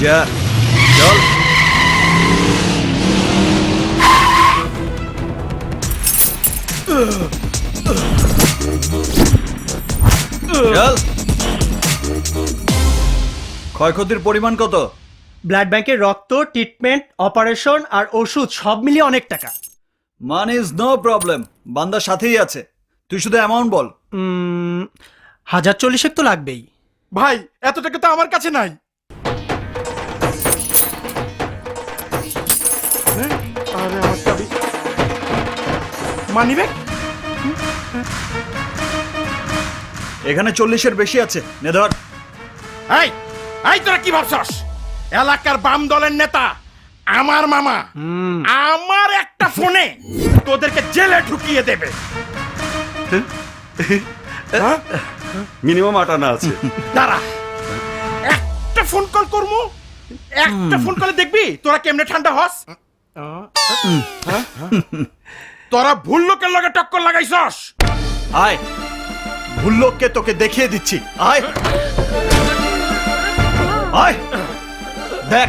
যা চল। চল। ক্ষয়ক্ষতির পরিমাণ কত? ব্লাড ব্যাংকের রক্ত, ট্রিটমেন্ট, অপারেশন আর ওষুধ সব মিলিয়ে অনেক টাকা। মানি ইজ নো প্রবলেম, বান্দার সাথেই আছে। তুই শুধু অ্যামাউন্ট বল। 1,040 তো লাগবেই। ভাই এত টাকা তো আমার কাছে নাই। আরে আমার চাবি, মানিব্যাগ। এখানে 40-এর বেশি আছে, নে ধর। এই এই তোরা কি ভাবছস? এলাকার বাম দলের নেতা আমার মামা আমার একটা ফোনে তোদেরকে জেলে ঢুকিয়ে দেবে। হ্যাঁ? মিনিমাম 8 আনা আছে। দাঁড়া, একটা ফোন কল করবো, একটা ফোন কলে দেখবি তোরা কেমনে ঠান্ডা হস। তোরা ভুল লোকের লগে টক্কর লাগাইছস। আয়, ভুল লোককে তোকে দেখিয়ে দিচ্ছি। আয় আয়, দেখ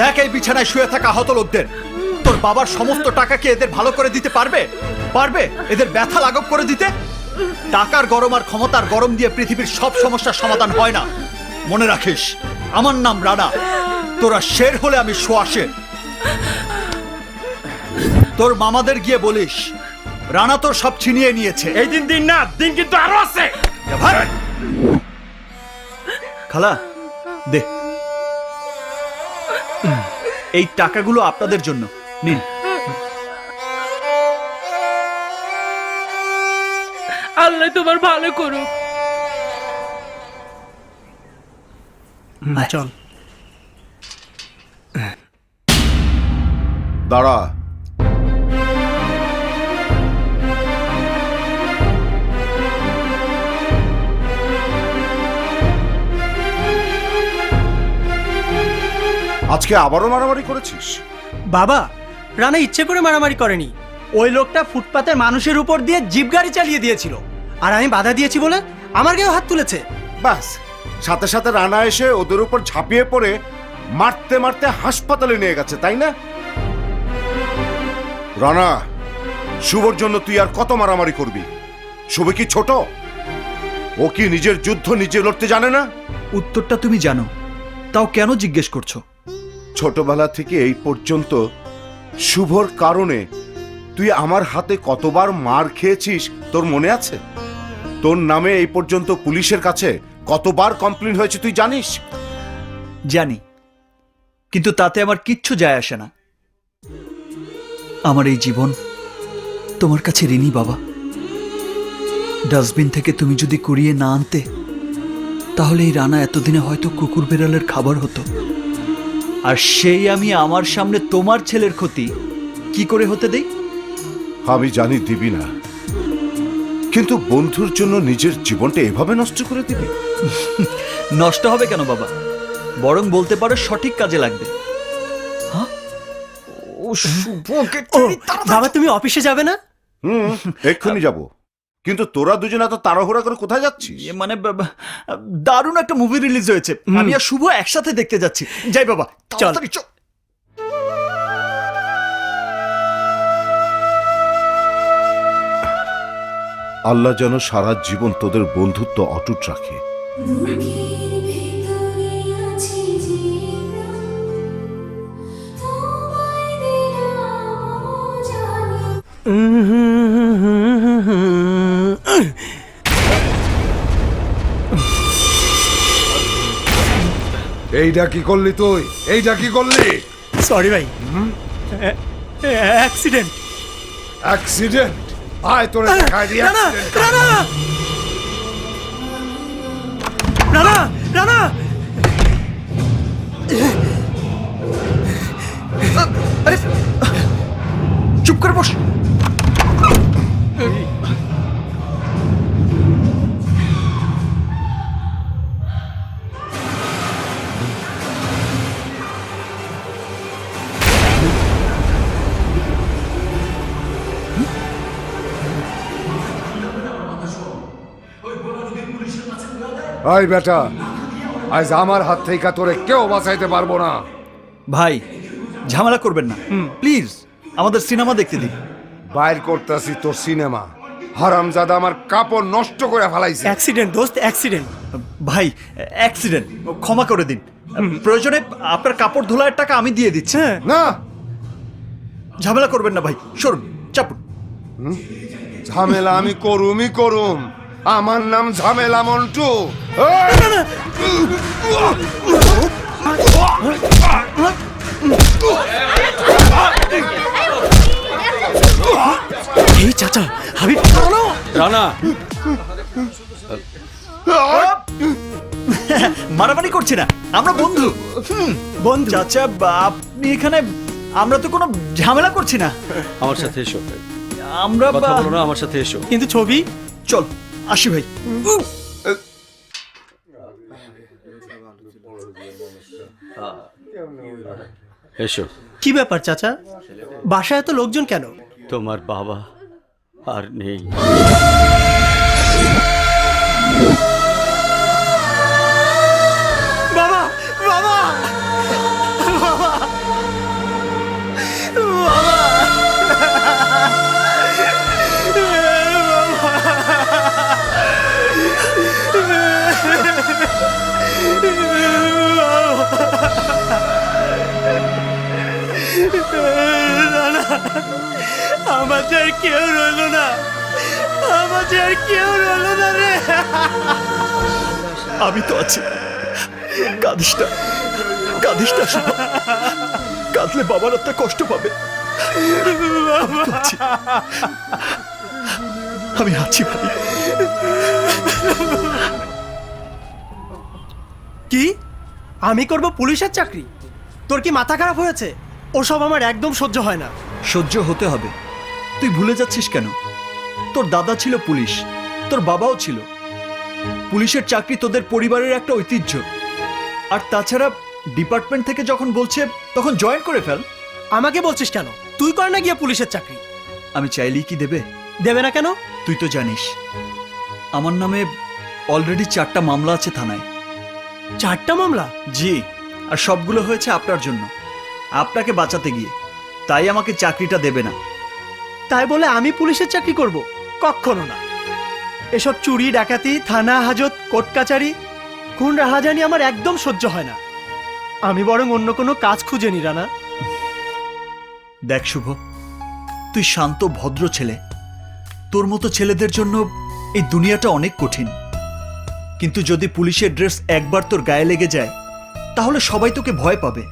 দেখ এই বিছানায় শুয়ে থাকা আহত লোকদের। তোর বাবার সমস্ত টাকা কি এদের ভালো করে দিতে পারবে? পারবে এদের ব্যথা লাঘব করে দিতে? টাকার গরম আর ক্ষমতার গরম দিয়ে পৃথিবীর সব সমস্যার সমাধান হয় না। মনে রাখিস, আমার নাম রানা। তোরা শের হলে আমি শোয়াশের। তোর মামাদের গিয়ে বলিস রানা তোর সব ছিনিয়ে নিয়েছে। এই দিন দিন না, দিন কিন্তু আরো আছে। খালা দে, এই টাকাগুলো আপনাদের জন্য নিন। আল্লাহ তোমার ভালো করুক। চল। দাঁড়া। আজকে আবারও মারামারি করেছিস? বাবা, রানা ইচ্ছে করে মারামারি করেনি। ওই লোকটা ফুটপাতের মানুষের উপর দিয়ে জিপ গাড়ি চালিয়ে দিয়েছিল, আর আমি বাধা দিয়েছি বলে আমার গায়ে হাত তুলেছে। ব্যাস, সাথে সাথে রানা এসে ওদের উপর ঝাঁপিয়ে পড়ে মারতে মারতে হাসপাতালে নিয়ে গেছে, তাই না? রানা, শুভর জন্য তুই আর কত মারামারি করবি? শুভ কি ছোট? ও কি নিজের যুদ্ধ নিজে লড়তে জানে না? উত্তরটা তুমি জানো, তাও কেন জিজ্ঞেস করছো? ছোটবেলা থেকে এই পর্যন্ত শুভর কারণে তুই আমার হাতে কতবার মার খেয়েছিস তোর মনে আছে? তোর নামে এই পর্যন্ত পুলিশের কাছে কতবার কমপ্লেন হয়েছে তুই জানিস? জানি, কিন্তু তাতে আমার কিচ্ছু যায় আসে না। আমার এই জীবন তোমার কাছে ঋণী বাবা। ডাস্টবিন থেকে তুমি যদি কুড়িয়ে না আনতে, তাহলে এই রানা এতদিনে হয়তো কুকুর বেড়ালের খাবার হতো। আর সেই আমি আমার সামনে তোমার ছেলের ক্ষতি কি করে হতে দেই? আমি জানি দিবি না, কিন্তু বন্ধুর জন্য নিজের জীবনটা এভাবে নষ্ট করে দিবি? নষ্ট হবে কেন বাবা, বরং বলতে পারো সঠিক কাজে লাগবে। হ্যাঁ, ও শুভকে বাবা, তুমি অফিসে যাবে না? এক্ষুনি যাব। কিন্তু তোরা দুজন এত তাড়াহুড়া করে কোথায় যাচ্ছিস? মানে দারুণ একটা মুভি রিলিজ হয়েছে, আমি আর শুভ একসাথে দেখতে যাচ্ছি। যাই বাবা, চল। তাড়াতাড়ি চল। আল্লাহ যেন সারা জীবন তোদের বন্ধুত্ব অটুট রাখে। এইটা কি করলি তুই? এইটা কি করলি? সরি ভাই, অ্যাক্সিডেন্ট। অ্যাক্সিডেন্ট? আয় তোরে দেখাই দি রানা, অ্যাক্সিডেন্ট। রানা, রানা, রানা। আরে চুপ করে বস। আয় বেটা, আজ আমার হাত থেকে তোরে কেউ বাঁচাইতে পারবো না। ভাই ঝামেলা করবেন না প্লিজ, আমাদের সিনেমা দেখতে দিন। বাইর করতেছি তোর সিনেমা। হারামজাদা আমার কাপড় নষ্ট করে ফেলাইছে। অ্যাক্সিডেন্ট দোস্ত, অ্যাক্সিডেন্ট। ভাই অ্যাক্সিডেন্ট, ক্ষমা করে দিন। প্রয়োজনে আপনার কাপড় ধোলার টাকা আমি দিয়ে দিচ্ছি। না, ঝামেলা করবেন না ভাই, সরুন, চাপুন। ঝামেলা আমি করুম। আমার নাম ঝামেলা মন্টু। এই চাচা, হাবিব রানা, মারামারি করছি না, আমরা বন্ধু। বন্ধু? চাচা আপনি এখানে, আমরা তো কোনো ঝামেলা করছি না। আমার সাথে এসো। আমরা কথা বলো না, আমার সাথে এসো। কিন্তু ছবি? চল আসি ভাই। এসো। কি ব্যাপার চাচা, বাসায় এত লোকজন কেন? তোমার বাবা আর নেই। বাবা, বাবা, বাবা, আমার যে আর কেউ রইল না, আমার যে আর কেউ রইল না রে। আমি তো আছি, কাঁদিস না, কাঁদিস না শুভ। কাঁদলে বাবার একটা কষ্ট পাবে। আমি তো আছি। আমি আছি ভাই। কি আমি করব পুলিশের চাকরি? তোর কি মাথা খারাপ হয়েছে? ওসব আমার একদম সহ্য হয় না। সহ্য হতে হবে। তুই ভুলে যাচ্ছিস কেন? তোর দাদা ছিল পুলিশ, তোর বাবাও ছিল। পুলিশের চাকরি তোদের পরিবারের একটা ঐতিহ্য। আর তাছাড়া ডিপার্টমেন্ট থেকে যখন বলছে তখন জয়েন করে ফেল। আমাকে বলছিস কেন? তুই কর না গিয়ে পুলিশের চাকরি। আমি চাইলেই কি দেবে? দেবে না কেন? তুই তো জানিস আমার নামে অলরেডি 4টা মামলা আছে থানায়। 4টা মামলা? জি, আর সবগুলো হয়েছে আপনার জন্য, আপনাকে বাঁচাতে গিয়ে। তাই আমাকে চাকরিটা দেবে না। তাই বলে আমি পুলিশের চাকরি করব? কখনো না। এসব চুরি ডাকাতি, থানা হাজত, কোর্ট কাচারি, খুন রাহাজানি আমার একদম সহ্য হয় না। আমি বরং অন্য কোনো কাজ খুঁজে নি রানা। দেখ শুভ, তুই শান্ত ভদ্র ছেলে। তোর মতো ছেলেদের জন্য এই দুনিয়াটা অনেক কঠিন। কিন্তু যদি পুলিশের ড্রেস একবার তোর গায়ে লেগে যায় তাহলে সবাই তোকে ভয় পাবে।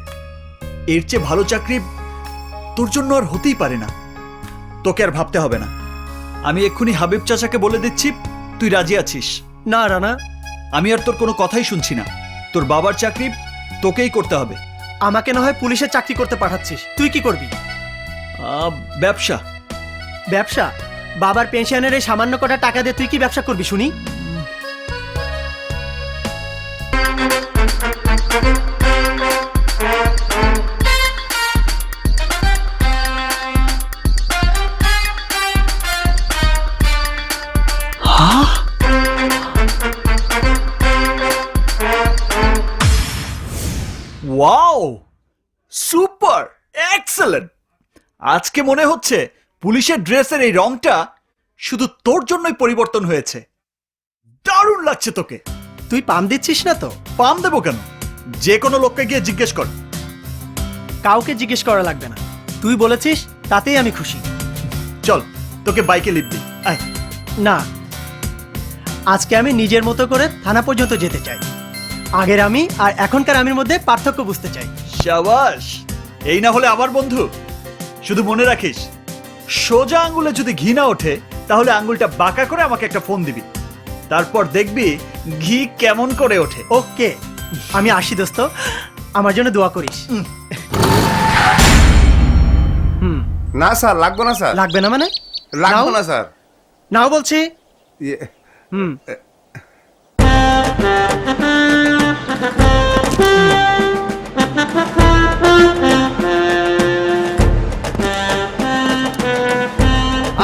এর চেয়ে ভালো চাকরি তোর জন্য আর হতেই পারে না। তোকে আর ভাবতে হবে না। আমি এক্ষুনি হাবিব চাচাকে বলে দিচ্ছি তুই রাজি আছিস। না রানা, আমি আর তোর কোনো কথাই শুনছি না। তোর বাবার চাকরি তোকেই করতে হবে। আমাকে না হয় পুলিশের চাকরি করতে পাঠাচ্ছিস, তুই কি করবি? ব্যবসা। ব্যবসা? বাবার পেনশনের এই সামান্য কটা টাকা দিয়ে তুই কি ব্যবসা করবি শুনি? Wow, super, excellent. আজকে মনে হচ্ছে পুলিশের ড্রেসের এই রংটা শুধু তোর জন্যই পরিবর্তন হয়েছে। দারুণ লাগছে তোকে। তুই পাম দিচ্ছিস না তো? পাম দেবো কেন? যে কোনো লোককে গিয়ে জিজ্ঞেস কর। কাউকে জিজ্ঞেস করা লাগবে না, তুই বলেছিস তাতেই আমি খুশি। চল তোকে বাইকে লিফট দিই, আয়। না, আজকে আমি নিজের মতো করে থানা পর্যন্ত যেতে চাই। আগের আমি আর এখনকার আমির মধ্যে পার্থক্য বুঝতে চাই। শাবাশ, এই না হলে আমার বন্ধু। শুধু মনে রাখিস, সোজা আঙ্গুলে যদি ঘি না ওঠে তাহলে আঙ্গুলটা বাঁকা করে আমাকে একটা ফোন দিবি। তারপর দেখবি ঘি কেমন করে ওঠে। ওকে, আমি আসি দোস্ত, আমার জন্য দোয়া করিস। না স্যার, লাগবে না স্যার। লাগবে না মানে? লাগবে নাও? না স্যার। নাও বলছি। ইয়ে, হুম।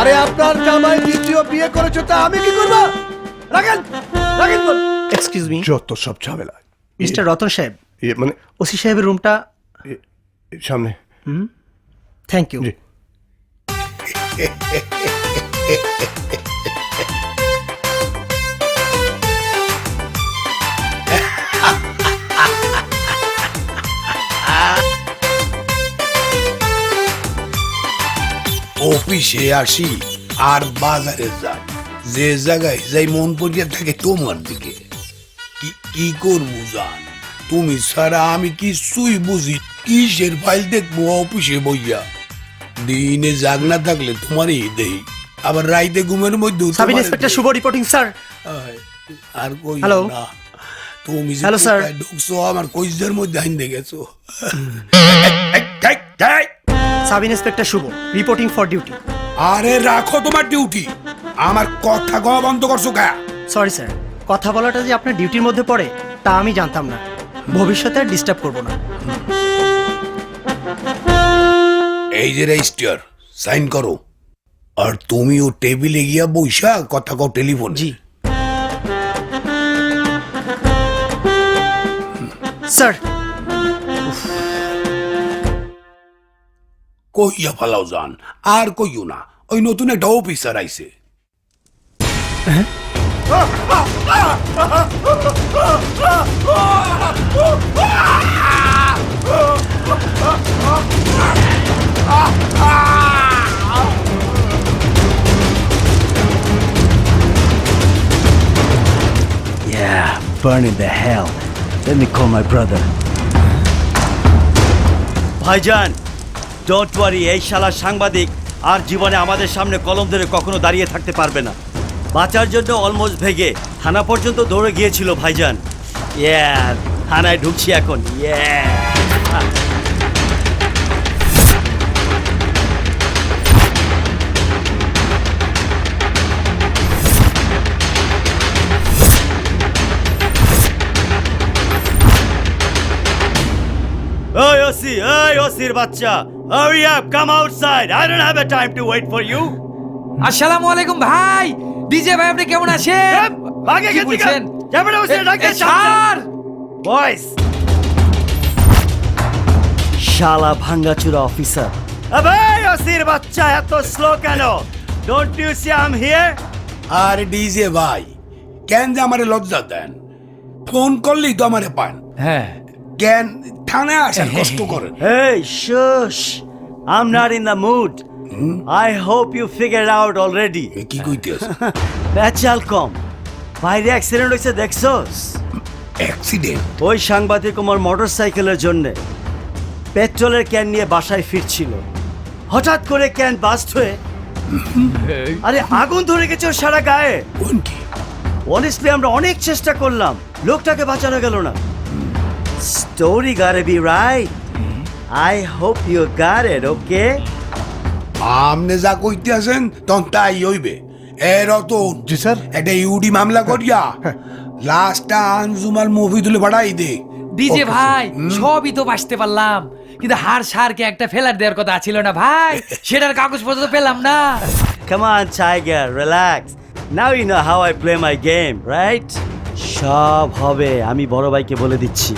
আরে আপনার জামাই দ্বিতীয় বিয়ে করেছে, তা আমি কি করবো? রাখেন, রাখেন। Excuse me. যত সব ঝামেলা। মিস্টার রতন সাহেব, মানে ওসি সাহেবের রুমটা। সামনে। Thank you. জি। অফিসে আসি আর বাজারে যাই, যে জায়গায় যাই মন পড়িয়া থাকে তোমার দিকে। কি করবো জান, তুমি ছাড়া আমি কিছুই বুঝি। কিসের ফাইল দেখবো অফিসে বইয়া? দিনে জাগ না থাকলে তোমারই দেই, আবার রাইতে ঘুমের মধ্যে sub inspector Shubho reporting sir. আর কই হ্যালো। না, তুমি যে হ্যালো, স্যার। কোথায় ঢুকছো আমার কইজের মধ্যে আইন গেছো। Sub inspector Shubho reporting for duty. আরে রাখো তোমার ডিউটি, আমার কথা কওয়া বন্ধ করছো কা? সরি স্যার, কথা বলাটা যে আপনার ডিউটির মধ্যে পড়ে তা আমি জানতাম না। ভবিষ্যতে আর ডিস্টার্ব করবো না। এই যে রেজিস্টার সাইন করো, আর তুমিও টেবিলে গিয়া বইসা কথা কও টেলিফোন। জি স্যার। কইয়া ফালাও যান, আর কইও না, ওই নতুন একটা অফিসার আইছে। Yeah, burning the hell. Let me call my brother. ভাইজান, ডোন্ট ওয়ারি, এই শালা সাংবাদিক আর জীবনে আমাদের সামনে কলম ধরে কখনো দাঁড়িয়ে থাকতে পারবে না। বাঁচার জন্য অলমোস্ট ভেগে থানা পর্যন্ত দৌড়ে গিয়েছিল ভাইজান। থানায় ঢুকছি এখন। Hey, Osi! Hey, Osiর বাচ্চা! Hurry up! Come outside! I don't have a time to wait for you! আসসালামু আলাইকুম ভাই। ডিজে ভাই আপনি কেমন আছেন? ভাগে কি গেছি বলছেন? ক্যামেরা বসে ডাকে স্যার বয়েস শালা ভাঙ্গাচুরা অফিসার। আবে ওসির বাচ্চা, এত স্লো কেন? Don't you see I am here? আর ডিজে ভাই, কেন যে আমারে লজ্জা দেন? ফোন করলেই তো আমারে পান। হ্যাঁ কেন থানায় আসার কষ্ট করেন? Hey, shush! I'm not in the mood. I hope you figured out already. কি কইতেছ? বেচাল কম। বাইরে অ্যাক্সিডেন্ট হয়েছে দেখছস? অ্যাক্সিডেন্ট? ওই সাংবাদিক আমার মোটরসাইকেলের জন্য পেট্রোলের ক্যান নিয়ে বাসায় ফিরছিল, হঠাৎ করে ক্যান বাস্ট হয়ে আরে আগুন ধরে গেছে ওর সারা গায়ে। কোন কি? অনেস্টলি আমরা অনেক চেষ্টা করলাম, লোকটাকে বাঁচানো গেল না। Story gotta be right. I hope you got it, okay? আমনে যা কইতে আছেন তখন তাই হইবে। এর তো জি স্যার। একটা ইউডি মামলা করিয়া লাস্টটা আঞ্জুমাল মুভি তুলে বাড়াই দে। ডিজে ভাই সবই তো বাঁচতে পারলাম, কিন্তু হার সারকে একটা ফেলার দেওয়ার কথা ছিল না ভাই, সেটার কাগজপত্র তো পেলাম না। Come on, Tiger, relax. Now you know how I play my game, right? সব হবে, আমি বড় ভাইকে বলে দিচ্ছি।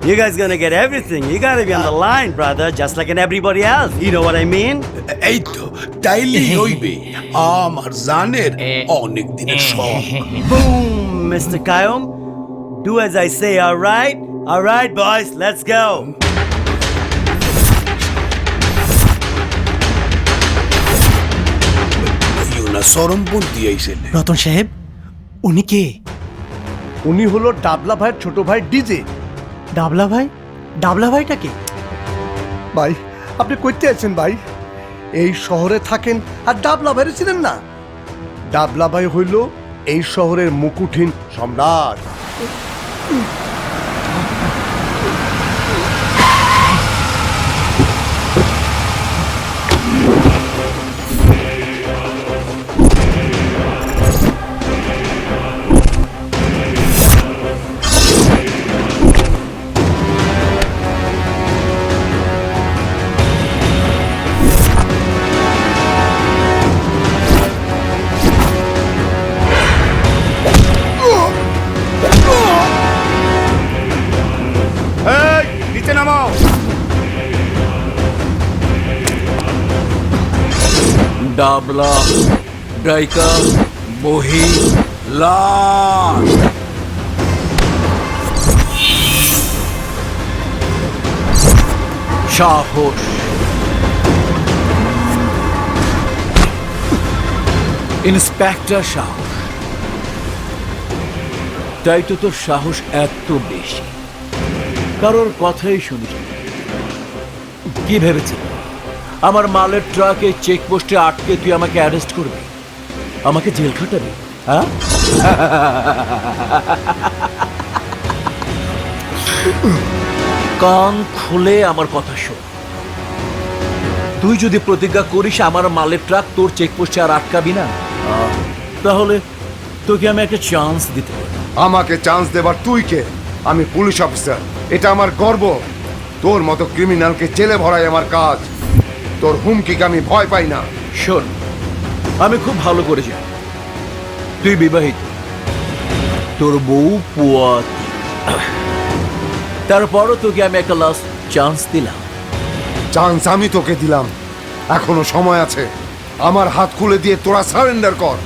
You guys gonna get everything. You gotta be on the line, brother, just like in everybody else. You know what I mean? এই তো তাইলেই হইবে। আমার জানের অনেক দিনের শখ। Boom, Mr. Kayum. Do as I say, all right? All right, boys, let's go. ইউনা সরমপন্থী আইছেন। রতন সাহেব, উনি কে? উনি হলো ডাবলা ভাইয়ের ছোট ভাই ডিজে। ডাবলা ভাই? ডাবলা ভাইটা কে? ভাই আপনি কইতে আছেন ভাই? এই শহরে থাকেন আর ডাবলা ভাইরে ছিলেন না? ডাবলা ভাই হইল এই শহরের মুকুটহীন সম্রাট। ডাবলা ডাইকা বহি লাশ। সাহস, ইন্সপেক্টর সাহস, তাই তো তোর সাহস এত বেশি, কারোর কথাই শুনিস না। কি ভেবেছিস আমার মালের ট্রাকে চেকপোস্টে আটকে তুই আমাকে অ্যারেস্ট করবি, আমাকে জেল খাটাবি? হ্যাঁ, কান খুলে আমার কথা শোন। তুই যদি প্রতিজ্ঞা করিস আমার মালের ট্রাক তোর চেকপোস্টে আর আটকাবি না, তাহলে তোকে আমি একটা চান্স দিতে পারি। আমাকে চান্স দেবার তুই কে? আমি পুলিশ অফিসার, এটা আমার গর্ব। তোর মতো ক্রিমিনালকে জেলে ভরাই আমার কাজ। তোর হুমকিকে আমি ভয় পাই না। শোন, আমি খুব ভালো করে জানি তুই বিবাহিত, তোর বউ পুয়াত, তারপরও তোকে আমি একটা লাস্ট চান্স দিলাম। চান্স আমি তোকে দিলাম, এখনো সময় আছে। আমার হাত খুলে দিয়ে তোরা সারেন্ডার কর।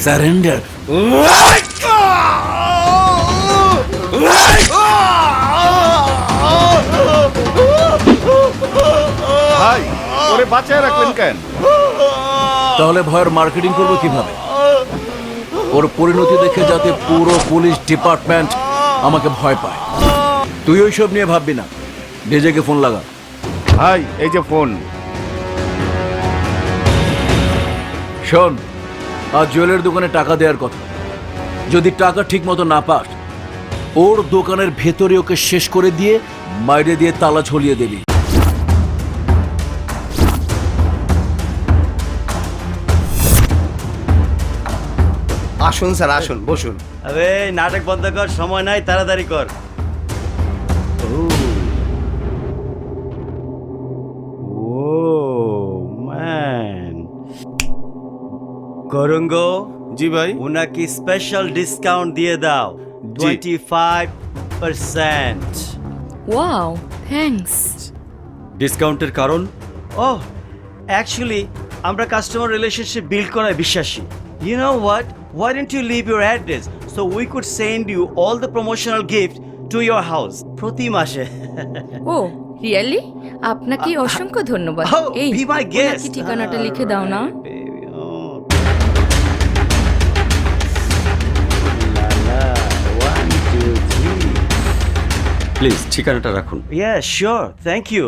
সারেন্ডার? ভাই ওরে বাঁচায় রাখলেন কেন? তাহলে ভয়ের মার্কেটিং করবো কিভাবে? ওর পরিণতি দেখে যাতে পুরো পুলিশ ডিপার্টমেন্ট আমাকে ভয় পায়। তুই ওইসব নিয়ে ভাববি না, ডিজেকে ফোন লাগা। ভাই এই যে ফোন। শোন, আজ জুয়েলের দোকানে টাকা দেওয়ার কথা। যদি টাকা ঠিক মতো না পাস, ওর দোকানের ভেতরে ওকে শেষ করে দিয়ে বাইরে দিয়ে তালা ঝুলিয়ে দিবি। আসুন স্যার, আসুন, বসুন। আরে নাটক বন্ধ কর, সময় নাই, তাড়াতাড়ি কর। ও ম্যান, করুঙ্গ জি ভাই। উনাকে স্পেশাল ডিসকাউন্ট দিয়ে দাও 25%। Wow, thanks. ডিসকাউন্টের কারণ? ও অ্যাকচুয়ালি আমরা কাস্টমার রিলেশনশিপ বিল্ড করায় বিশ্বাসী। You know what? Why don't you leave your address so we could send you all the promotional gift to your house প্রতি মাসে? ও রিয়েলি? আপনাকে অসংখ্য ধন্যবাদ। Oh, এই be my guest. ওনাকে ঠিকানাটা লিখে দাও না। Baby, oh. La, la, 1, 2, 3. Please ঠিকানাটা রাখুন। Yeah, sure. Thank you.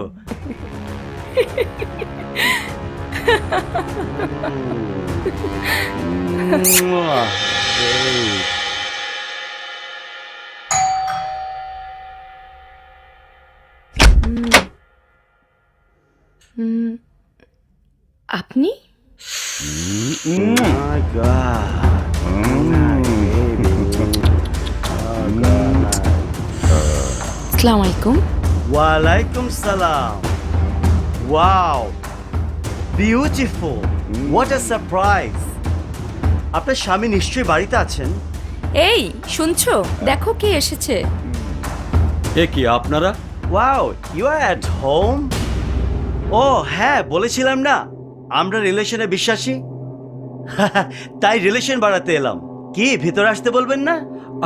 Mwah. Great. আপনি? My God. আসসালামু আলাইকুম। Walaikum salam. Wow. Beautiful. What a surprise. আপনার স্বামী নিশ্চয়ই বাড়িতে আছেন। এই শুনছো, দেখো কে এসেছে। এ কি আপনারা? Wow, you are at home? ও হ্যাঁ, বলেছিলাম না আমরা রিলেশনে বিশ্বাসী। তাই রিলেশন বাড়াতে এলাম। কি ভিতরে আসতে বলবেন না?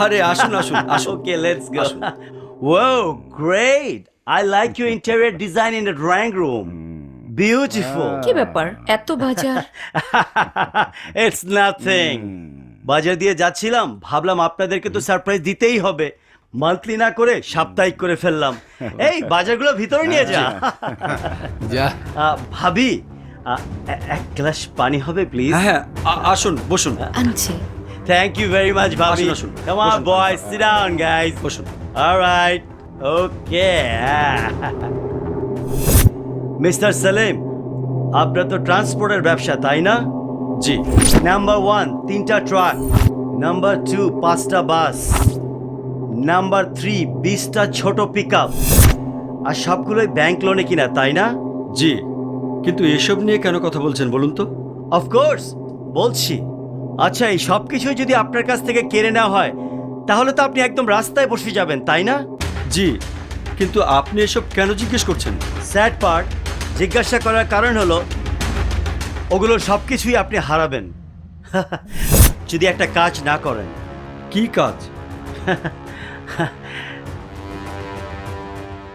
আরে আসুন আসুন আসুন। Okay, let's go. Whoa, great. I like your interior design in the drawing room. Beautiful. কি ব্যাপার, এত বাজার? It's nothing. বাজার দিয়ে যাচ্ছিলাম, ভাবলাম আপনাদেরকে তো সারপ্রাইজ দিতেই হবে। মান্থলি না করে সাপ্তাহিক করে ফেললাম। এই বাজারগুলো ভিতরে নিয়ে যা। যা। ভাবি, এক গ্লাস পানি হবে প্লিজ? হ্যাঁ আসুন বসুন। আনছি। Thank you very much, ভাবি। আসুন, আসুন। Come on, বসুন। boys, sit down, guys. বসুন। All right. Okay. Mister Selim, আপনার তো ট্রান্সপোর্টের ব্যবসা, তাই না? জি। নাম্বার 1 3টা ট্রাক, নাম্বার 2 5টা বাস, নাম্বার 3 20টা ছোট পিকআপ, আর সবগুলোই ব্যাংক লোনে কিনা, তাই না? জি, কিন্তু এসব নিয়ে কেন কথা বলছেন বলুন তো? অফকোর্স বলছি। আচ্ছা, এই সব কিছুই যদি আপনার কাছ থেকে কেড়ে নেওয়া হয় তাহলে তো আপনি একদম রাস্তায় বসে যাবেন, তাই না? জি, কিন্তু আপনি এসব কেন জিজ্ঞেস করছেন? স্যাড পার্ট, জিজ্ঞাসা করার কারণ হলো ওগুলো সব কিছুই আপনি হারাবেন যদি একটা কাজ না করেন। কি কাজ?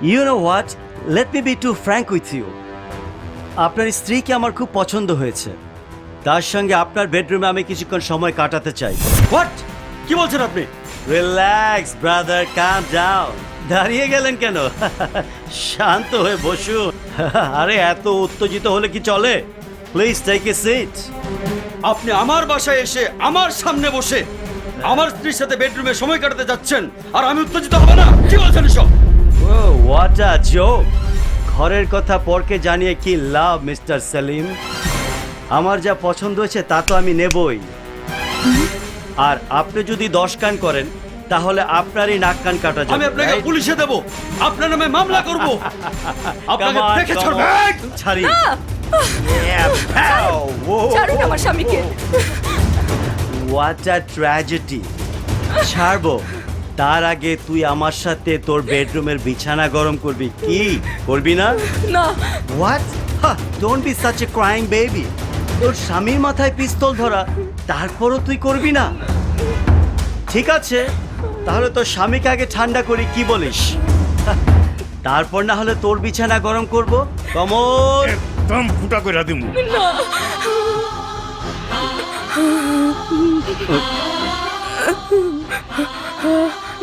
You know what, let me be too frank with you. আপনার স্ত্রীকে আমার খুব পছন্দ হয়েছে, তার সঙ্গে আপনার বেডরুমে আমি কিছুক্ষণ সময় কাটাতে চাই। হোয়াট? কি বলছেন আপনি? রিল্যাক্স ব্রাদার, কাম ডাউন। দাঁড়িয়ে গেলেন কেন? শান্ত হয়ে বসুন। আরে এত উত্তেজিত হলে কি চলে? Please take a seat. আপনি আমার বাসায় এসে আমার সামনে বসে আমার স্ত্রীর সাথে বেডরুমে সময় কাটাতে যাচ্ছেন, আর আমি উত্তেজিত হব না? কি বলছেন এসব? ও হোয়াট আ জোক! ঘরের কথা পরকে জানিয়ে কি লাভ মিস্টার সেলিম? আমার যা পছন্দ হয়েছে তা তো আমি নেবই। আর আপনি যদি 10 কান করেন তাহলে আপনারই নাক কান কাটা যাবে। আমি আপনাকে right? পুলিশে দেব, আপনার নামে মামলা করব, আপনাকে Come on, দেখে come ছাড়ব। on. ছাড়ি। Yeah, pow! Whoa. ছাড়ুন আমার স্বামীকে। What a tragedy! ছাড়বো, তার আগে তুই আমার সাথে তোর বেডরুমের বিছানা গরম করবি। কি করবি না? না। What? Don't be such a crying baby. তোর স্বামীর মাথায় পিস্তল ধরা, তারপরও তুই করবি না? ঠিক আছে, তাহলে তোর স্বামীকে আগে ঠান্ডা করি, কি বলিস? তারপর না হলে তোর বিছানা গরম করব। কমর একদম ফুটা করে দিমু।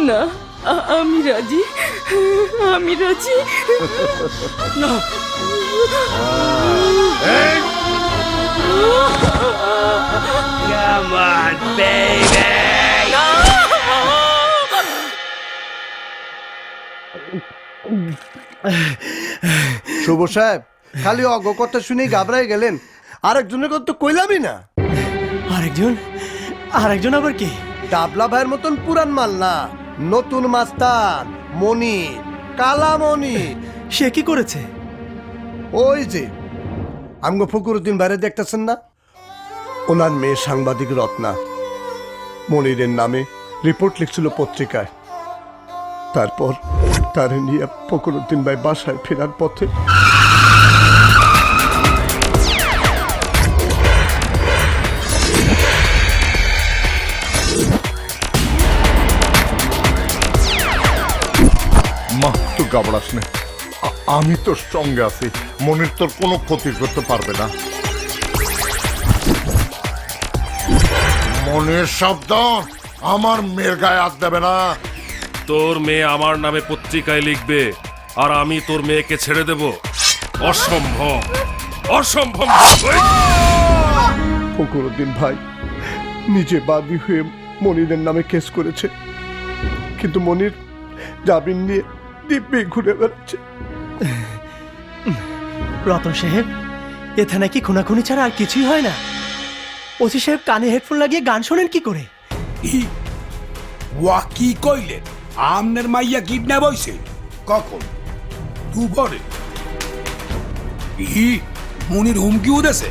না, আমি রাজি, আমি রাজি। Come on, baby! শুভ সাহেব, খালি অজ্ঞ কথা শুনেই ঘাবড়াই গেলেন। আরেকজনের কথা তো কইলামই না। আরেকজন আবার কি? ডাবলা ভাইয়ের মতন পুরান মাল না, নতুন মাস্টার মনি, কালা মনি। সে কি করেছে? ওই যে আমগো ফকরুদ্দিন বাইরে দেখতেছেন না, ওনার মেয়ে সাংবাদিক রত্না মনিরের নামে রিপোর্ট লিখছিল পত্রিকায়। তারপর তারে নিয়ে ফকরুদ্দিন ভাই বাসায় ফেরার পথে মা, তুই ঘাবড়াস না, আমি তোর সঙ্গে আছি। মনির তোর কোনো ক্ষতি করতে পারবে না। মনের শব্দ আমার মেয়ের গায়ে হাত দেবে না। তোর মেয়ে আমার নামে পত্রিকায় লিখবে আর আমি তোর মেয়েকে ছেড়ে দেব? অসম্ভব, অসম্ভব। ফকরুদ্দিন ভাই নিজে বাদী হয়ে মনিরের নামে কেস করেছে, কিন্তু মনির জামিন নিয়ে দিব্যি ঘুরে বেড়াচ্ছে। রতন সাহেব, এ থানায় কি খুনাখুনি ছাড়া আর কিছুই হয় না? ওসি সাহেব কানে হেডফোন লাগিয়ে গান শোনেন কি করে? ওয়া কি কইলেন? আমনের মাইয়া কিডন্যাপ হইছে? কখন? দুপুরে? মনির হুমকি উঠেছে?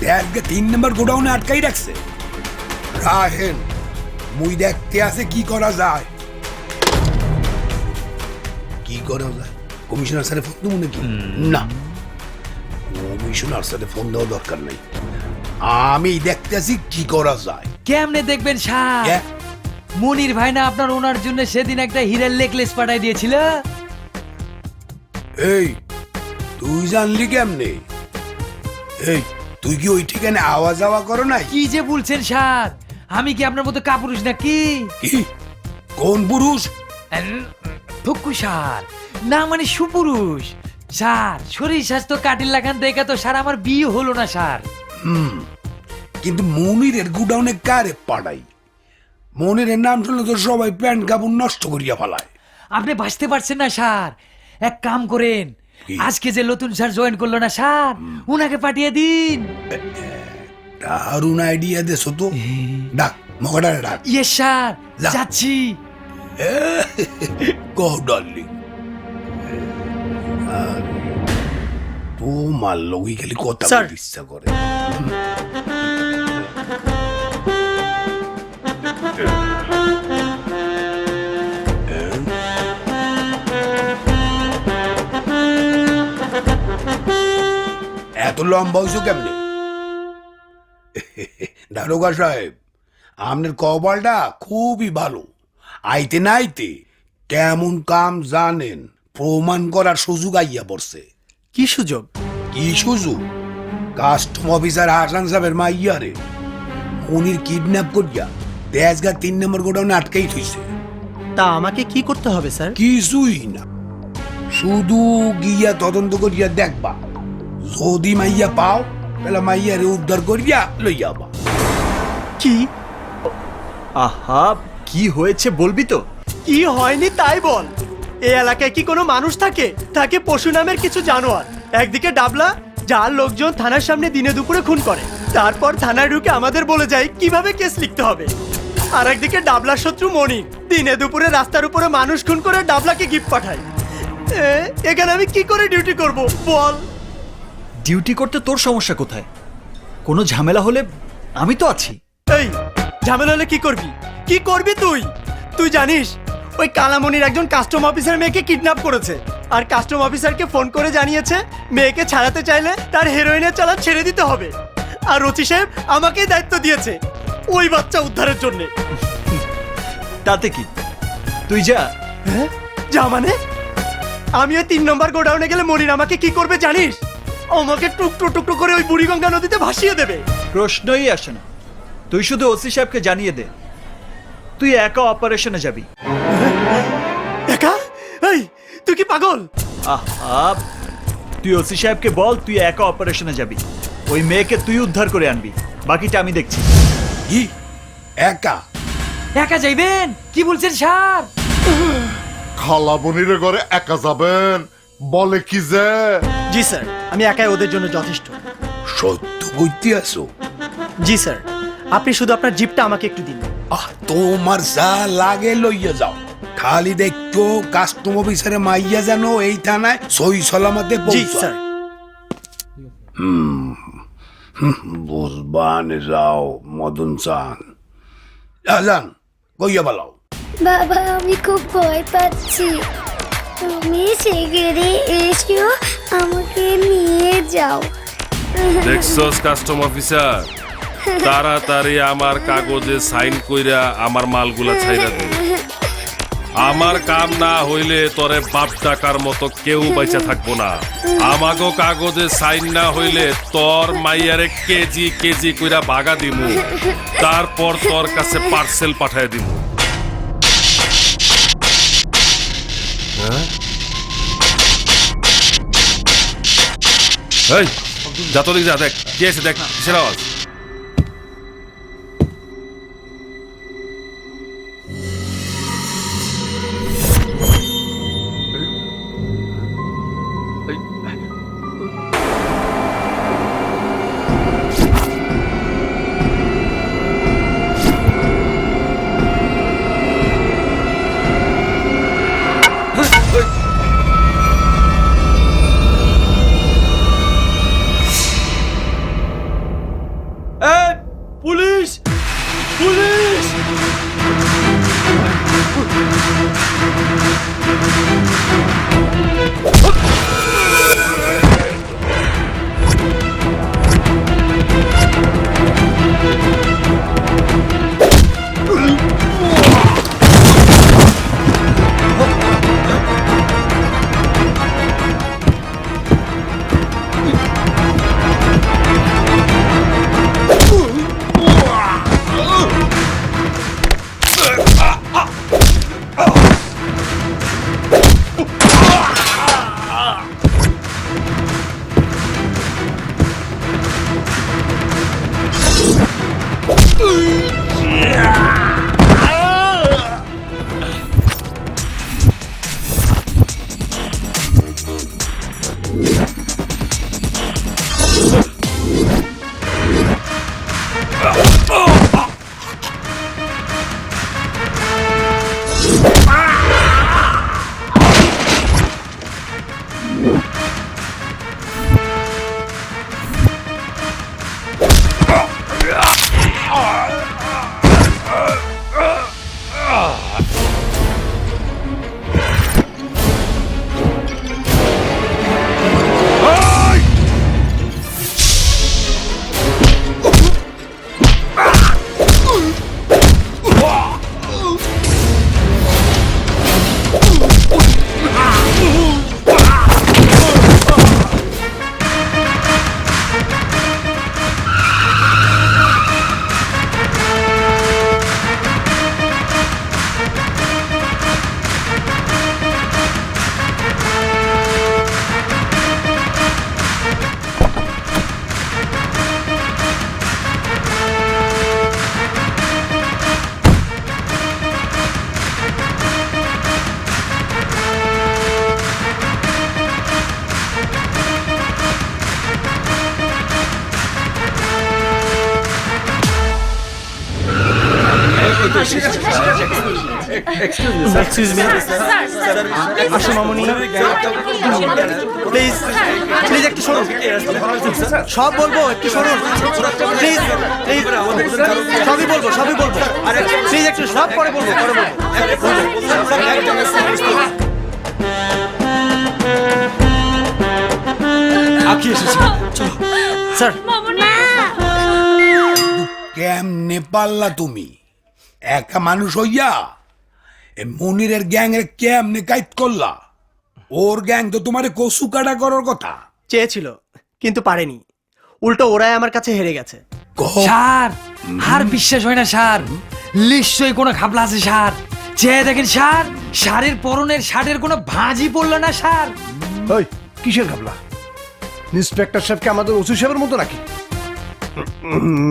ব্যাগকে 3 নম্বর গোডাউনে আটকাই রাখছে। রাহেন, মুই দেখতে আছে কি করা যায়। কি করা যায়? কমিশনার স্যারে ফোন দেবো নাকি? না, কমিশনার স্যারে ফোন দেওয়া দরকার নাই। আমি দেখতে আছি কি করা যায়। কেমনে দেখবেন স্যার? হ্যাঁ? মনির ভাই না আপনার ওনার জন্য সেদিন একটা হীরের নেকলেস পাঠাই দিয়েছিল? এই, তুই জানলি কেমনে? এই, তুই কি ওই ঠিকানে আওয়া যাওয়া করো নাই? কি যে বলছেন স্যার, আমি কি আপনার মতো কাপুরুষ নাকি? কি? কোন পুরুষ? থুকু স্যার, না মানে সুপুরুষ। স্যার, শরীর স্বাস্থ্য কাটিল লাগান দেখে তো স্যার আমার বিয়ে হলো না স্যার। কিন্তু মনিরের গুডাউনে কারে পাঠাই? মনিরের নাম শুনলে তো সবাই প্যান্ট কাপড় নষ্ট করিয়া ফেলায়। আপনি বাঁচতে পারছেন না স্যার, এক কাম করেন, কি? আজকে যে নতুন স্যার জয়েন করলো না স্যার, উনাকে পাঠিয়ে দিন। দারুণ আইডিয়া দেছো তো। ডাক, মগাটারে ডাক। ইয়েস স্যার, যা। যাচ্ছি। কহ ডার্লিং। তোমার লগি খালি কথা স্যার। বলতে ইচ্ছা করে। লম্বা হইছো কেমনে? দারোগা সাহেব, আপনার কপালটা খুবই ভালো। আইতে নাইতে কেমন কাম জানেন প্রমাণ করার সুযোগ আইয়া পড়ছে। কি সুযোগ? কি সুযোগ? কাস্টম অফিসার হাসান সাহেবের মাইয়ারে মনির কিডন্যাপ করিয়া তেজগা 3 নম্বর গোডাউনে আটকাই থইছে। তা আমাকে কি করতে হবে স্যার? কিছুই না, শুধু গিয়া তদন্ত করিয়া দেখবা। যদি মাইয়া পাও তাহলে মাইয়ারে উদ্ধার করিয়া লইয়া বা। কি? আহা, কি হয়েছে বলবি তো? কি হয়নি তাই বল। এই এলাকায় কি কোনো মানুষ থাকে? থাকে পশু নামের কিছু জানোয়ার। একদিকে ডাবলা, যার লোকজন থানার সামনে দিনে দুপুরে খুন করে, তারপর থানায় ঢুকে আমাদের বলে যায় কিভাবে কেস লিখতে হবে। আর একদিকে ডাবলার শত্রু মনির, দিনে দুপুরে রাস্তার উপরে মানুষ খুন করে ডাবলাকে গিফট পাঠায়। এখানে আমি কি করে ডিউটি করব বল? ডিউটি করতে তোর সমস্যা কোথায়? কোনো ঝামেলা হলে আমি তো আছি। এই ঝামেলা হলে কি করবি? কি করবি তুই? তুই জানিস ওই কালামনির একজন কাস্টম অফিসার মেয়েকে কিডন্যাপ করেছে, আর কাস্টম অফিসারকে ফোন করে জানিয়েছে মেয়েকে ছাড়াতে চাইলে তার হেরোইনের চালান ছেড়ে দিতে হবে। আর রচি সাহেব আমাকেই দায়িত্ব দিয়েছে ওই বাচ্চা উদ্ধারের জন্য। তাতে কি, তুই যা। হ্যাঁ, যা মানে? আমি ওই 3 নম্বর গোডাউনে গেলে মনির আমাকে কি করবে জানিস? আমাকে টুকরো টুকরো করে ওই বুড়িগঙ্গা নদীতে ভাসিয়ে দেবে। প্রশ্নই আসে না। তুই শুধু ওসি সাহেবকে জানিয়ে দে তুই একা অপারেশনে যাবি। একা? এই তুই কি পাগল? আহা, তুই ওসি সাহেবকে বল তুই একা অপারেশনে যাবি। ওই মেয়েকে তুই উদ্ধার করে আনবি, বাকিটা আমি দেখছি। কি একা? একা যাইবেন? কি বলছেন স্যার? খালা বনিরে ঘরে একা যাবেন? বলে কি যে? জি স্যার, আমি একাই ওদের জন্য যথেষ্ট। সত্য কইতে আসো? জি স্যার, আপনি শুধু আপনার জিপটা আমাকে একটু দিন। তোমার যা লাগে লইয়া যাও, খালি দেখতো কাস্টম অফিসারে মাইয়া যেন এই থানায় সই সালামতে জি পৌঁছায়। স্যার। বুঝবানে যাও মদন চান। যান কইয়া বলাও। বাবা আমি খুব ভয় পাচ্ছি, তুমি শিগগিরই এসো, আমাকে নিয়ে যাও। দেখছস কাস্টম অফিসার, তাড়াতাড়ি আমার কাগজে সাইন কইরা আমার মালগুলা ছাইরা দে। আমার কাম না হইলে তোরে বাপ ডাকার মতো কেউ বাইচা থাকবো না। আমাগো কাগজে সাইন না হইলে তোর মাইয়ারে কেজি কেজি কইরা বাগা দিমু, তারপর তোর কাছে পার্সেল পাঠায় দিমু। এই যা তো যা, দেখ কে আছে, দেখ কিসের আওয়াজ। পুলিশ! পুলিশ! এক্সকিউজ মি আসো মামুনি প্লিজ প্লিজ একটু শুনুন সব বলবো একটু শুনুন প্লিজ প্লিজ সবই বলবো প্লিজ একটু সব পরে বলবো আকি এসেছি চলো স্যার কেমনে পারলা তুমি একা মানুষ হইয়া এ মনিরের গ্যাং এর কেমনে কাইট করলা? ওর গ্যাং তো তোমারে কসু কাটা করার কথা। চেয়েছিল কিন্তু পারেনি, উল্টো ওরাই আমার কাছে হেরে গেছে। স্যার আর বিশ্বাস হয় না স্যার, নিশ্চয়ই কোনো খাপলা আছে স্যার। চেয়ে দেখেন স্যার, স্যারের পরনের শার্টের কোনো ভাঁজি পড়লো না স্যার। ওই কিসের ঘাবলা? ইন্সপেক্টর সাহেবকে আমাদের ওসি সাহেবের মতো নাকি?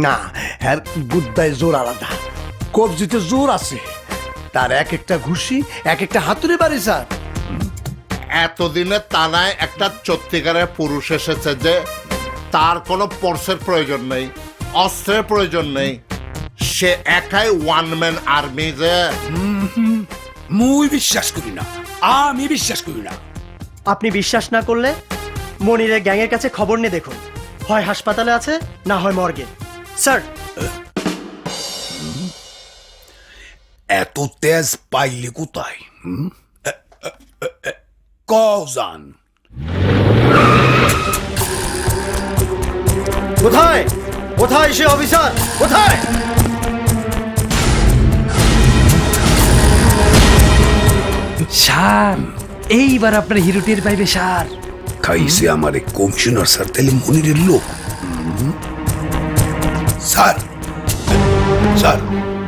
না, হ্যাঁ গুদ্দায় জোর আলাদা, কবজিতে জোর আছে। তার এক একটা ঘুষি এক একটা হাতুড়ে বাড়ি স্যার। এতদিনে তানায় একটা সত্যিকারের পুরুষ এসেছে যে তার কোনো ফোর্সের প্রয়োজন নেই, অস্ত্রের প্রয়োজন নেই, সে একাই ওয়ান ম্যান আর্মি যে। মুই বিশ্বাস করি না, আমি বিশ্বাস করি না। আপনি বিশ্বাস না করলে মনিরের গ্যাংয়ের কাছে খবর নিয়ে দেখুন, হয় হাসপাতালে আছে না হয় মর্গে। স্যার এত তেজ পাইলে কোথায়? কজান কোথায় কোথায় সে অফিসার কোথায়? স্যার এইবার আপনার হিরো টের পাইবে স্যার। খাইছে আমার এক কমিশনার স্যার, তাহলে মনিরের লোক। স্যার স্যার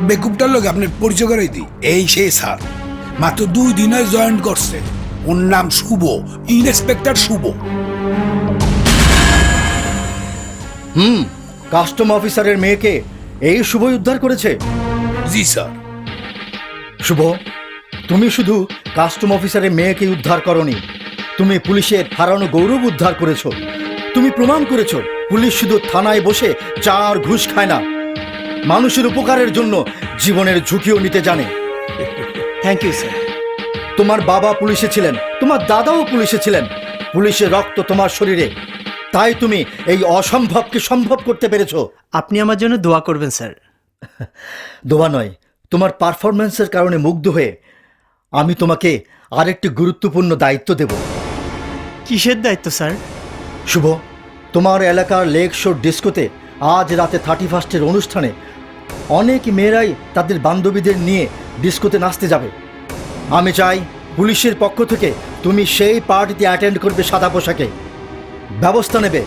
বেকুবটার লোক আপনার পরিচয় করাই দিই। এই সেই স্যার, মাত্র 2 দিনে জয়েন করছে। ওর নাম শুভ, ইন্সপেক্টর শুভ। কাস্টম অফিসারের মেয়েকে এই শুভই উদ্ধার করেছে। জি স্যার। শুভ, তুমি শুধু কাস্টম অফিসারের মেয়েকে উদ্ধার করনি, তুমি পুলিশের হারানো গৌরব উদ্ধার করেছো। তুমি প্রমাণ করেছো পুলিশ শুধু থানায় বসে চার ঘুষ খায় না, মানুষের উপকারের জন্য জীবনের ঝুঁকিও নিতে জানে। Thank you sir. তোমার বাবা পুলিশে ছিলেন, তোমার দাদাও পুলিশে ছিলেন, পুলিশের রক্ত তোমার শরীরে, তাই তুমি এই অসম্ভবকে সম্ভব করতে পেরেছো। আপনি আমার জন্য দোয়া করবেন স্যার। দোয়া নয়, তোমার পারফরম্যান্সের কারণে মুগ্ধ হয়ে আমি তোমাকে আরেকটি গুরুত্বপূর্ণ দায়িত্ব দেব। কিসের দায়িত্ব স্যার? শুভ, তোমার এলাকার লেক শোর ডিস্কোতে আজ রাতে 31 অনুষ্ঠানে অনেক মেয়েরাই তাদের বান্ধবীদের নিয়ে ডিস্কোতে নাচতে যাবে। আমি চাই পুলিশের পক্ষ থেকে তুমি সেই পার্টিতে অ্যাটেন্ড করবে সাদা পোশাকে। ব্যবস্থা নেবে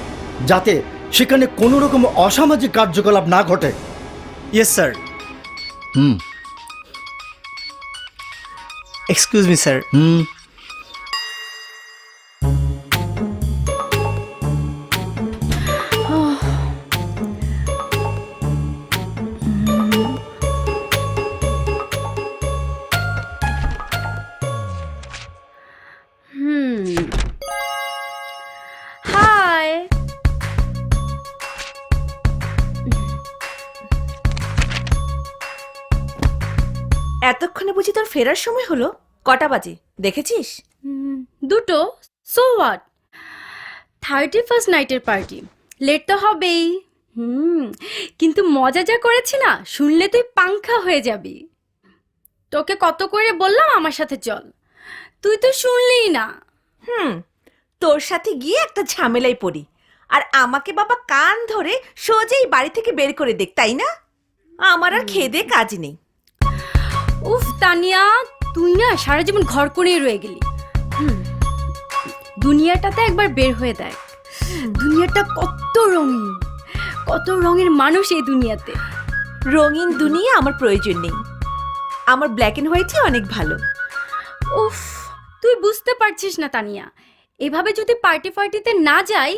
যাতে সেখানে কোনো রকম অসামাজিক কার্যকলাপ না ঘটে। Yes sir. Excuse me sir. Hi, এতক্ষণে বুঝি তোর ফেরার সময় হলো? কটা বাজে দেখেছিস? 2টো। সো হোয়াট, 31st নাইটের পার্টি, লেট তো হবেই। কিন্তু মজা যা করেছি না, শুনলে তুই পাংখা হয়ে যাবি। তোকে কত করে বললাম আমার সাথে চল, তুই তো শুনলিই না। তোর সাথে গিয়ে একটা ঝামেলায় পড়ি, আর আমাকে বাবা কান ধরে সোজাই বাড়ি থেকে বের করে দেখ, তাই না? আমার আর খেদে কাজ নেই। উফ তানিয়া, তুই না সারা জীবন ঘর করেই রয়ে গেলি। দুনিয়াটাতে একবার বের হয়ে দেখ, দুনিয়াটা কত রঙিন, কত রঙের মানুষ এই দুনিয়াতে। রঙিন দুনিয়া আমার প্রয়োজন নেই, আমার ব্ল্যাক এন্ড হোয়াইটই অনেক ভালো। উফ, তুই বুঝতে পারছিস না তানিয়া, এভাবে যদি পার্টিতে না যাই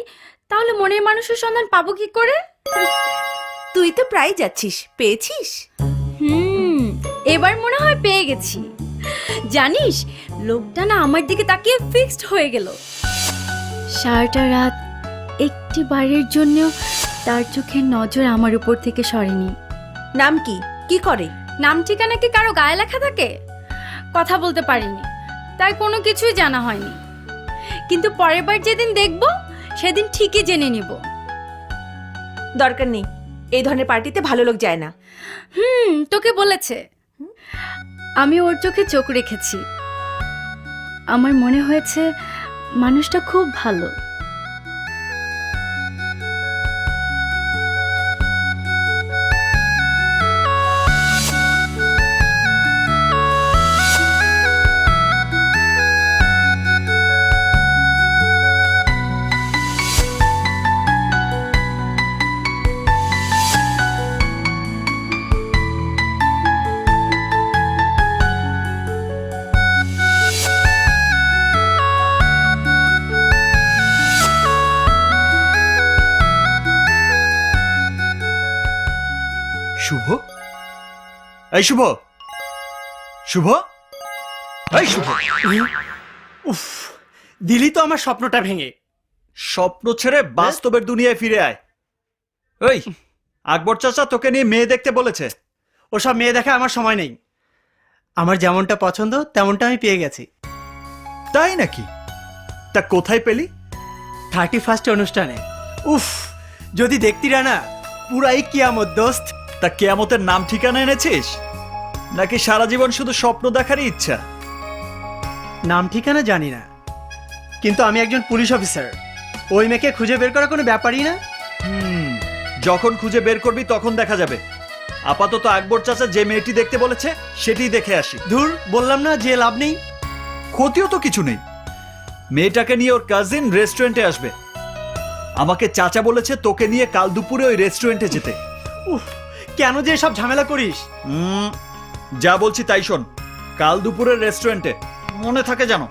তাহলে মনের মানুষের সন্ধান পাবো কি করে? তুই তো প্রায় যাচ্ছিস, পেয়েছিস? এবার মনে হয় পেয়ে গেছি। জানিস, লোকটা না আমার দিকে তাকিয়ে ফিক্সড হয়ে গেল। সারাটা রাত একটি বারের জন্য তার চোখের নজর আমার উপর থেকে সরেনি। নাম কি? কি করে? নাম ঠিকানা কি কারো গায়ে লেখা থাকে? কথা বলতে পারিনি, তাই কোনো কিছুই জানা হয়নি। কিন্তু পরের বার যেদিন দেখব সেদিন ঠিকই জেনে নিব। দরকার নেই, এই ধরনের পার্টিতে ভালো লোক যায় না। তোকে বলেছে। আমি ওর চোখে চোখ রেখেছি, আমার মনে হয়েছে মানুষটা খুব ভালো। শুভ, এই শুভ, শুভ, এই শুভ। উফ, দিলি তো আমার স্বপ্নটা ভেঙে। স্বপ্ন ছেড়ে বাস্তবের দুনিয়ায় ফিরে আয়। ওই আকবর চাচা তোকে নিয়ে মেয়ে দেখতে বলেছে। ওসব মেয়ে দেখা আমার সময় নেই। আমার যেমনটা পছন্দ তেমনটা আমি পেয়ে গেছি। তাই নাকি? তা কোথায় পেলি? 31st অনুষ্ঠানে। উফ, যদি দেখতিরা না, পুরাই কিয়ামত দোস্ত। তা কেয়ামতের নাম ঠিকানা এনেছিস নাকি সারা জীবন শুধু স্বপ্ন দেখারই ইচ্ছা? নাম ঠিকানা জানি না, কিন্তু আমি একজন পুলিশ অফিসার। ওই মেয়েকে খুঁজে বের করা কোনো ব্যাপারই না। যখন খুঁজে বের করবি তখন দেখা যাবে। আপাতত আকবর চাচা যে মেয়েটি দেখতে বলেছে সেটিই দেখে আসি। ধুর, বললাম না যে লাভ নেই। ক্ষতিও তো কিছু নেই। মেয়েটাকে নিয়ে ওর কাজিন রেস্টুরেন্টে আসবে। আমাকে চাচা বলেছে তোকে নিয়ে কাল দুপুরে ওই রেস্টুরেন্টে যেতে। উফ, কেন যে সব ঝামেলা করিস? যা বলছি তাই শোন। কাল দুপুরের রেস্টুরেন্টে, মনে থাকে জানো।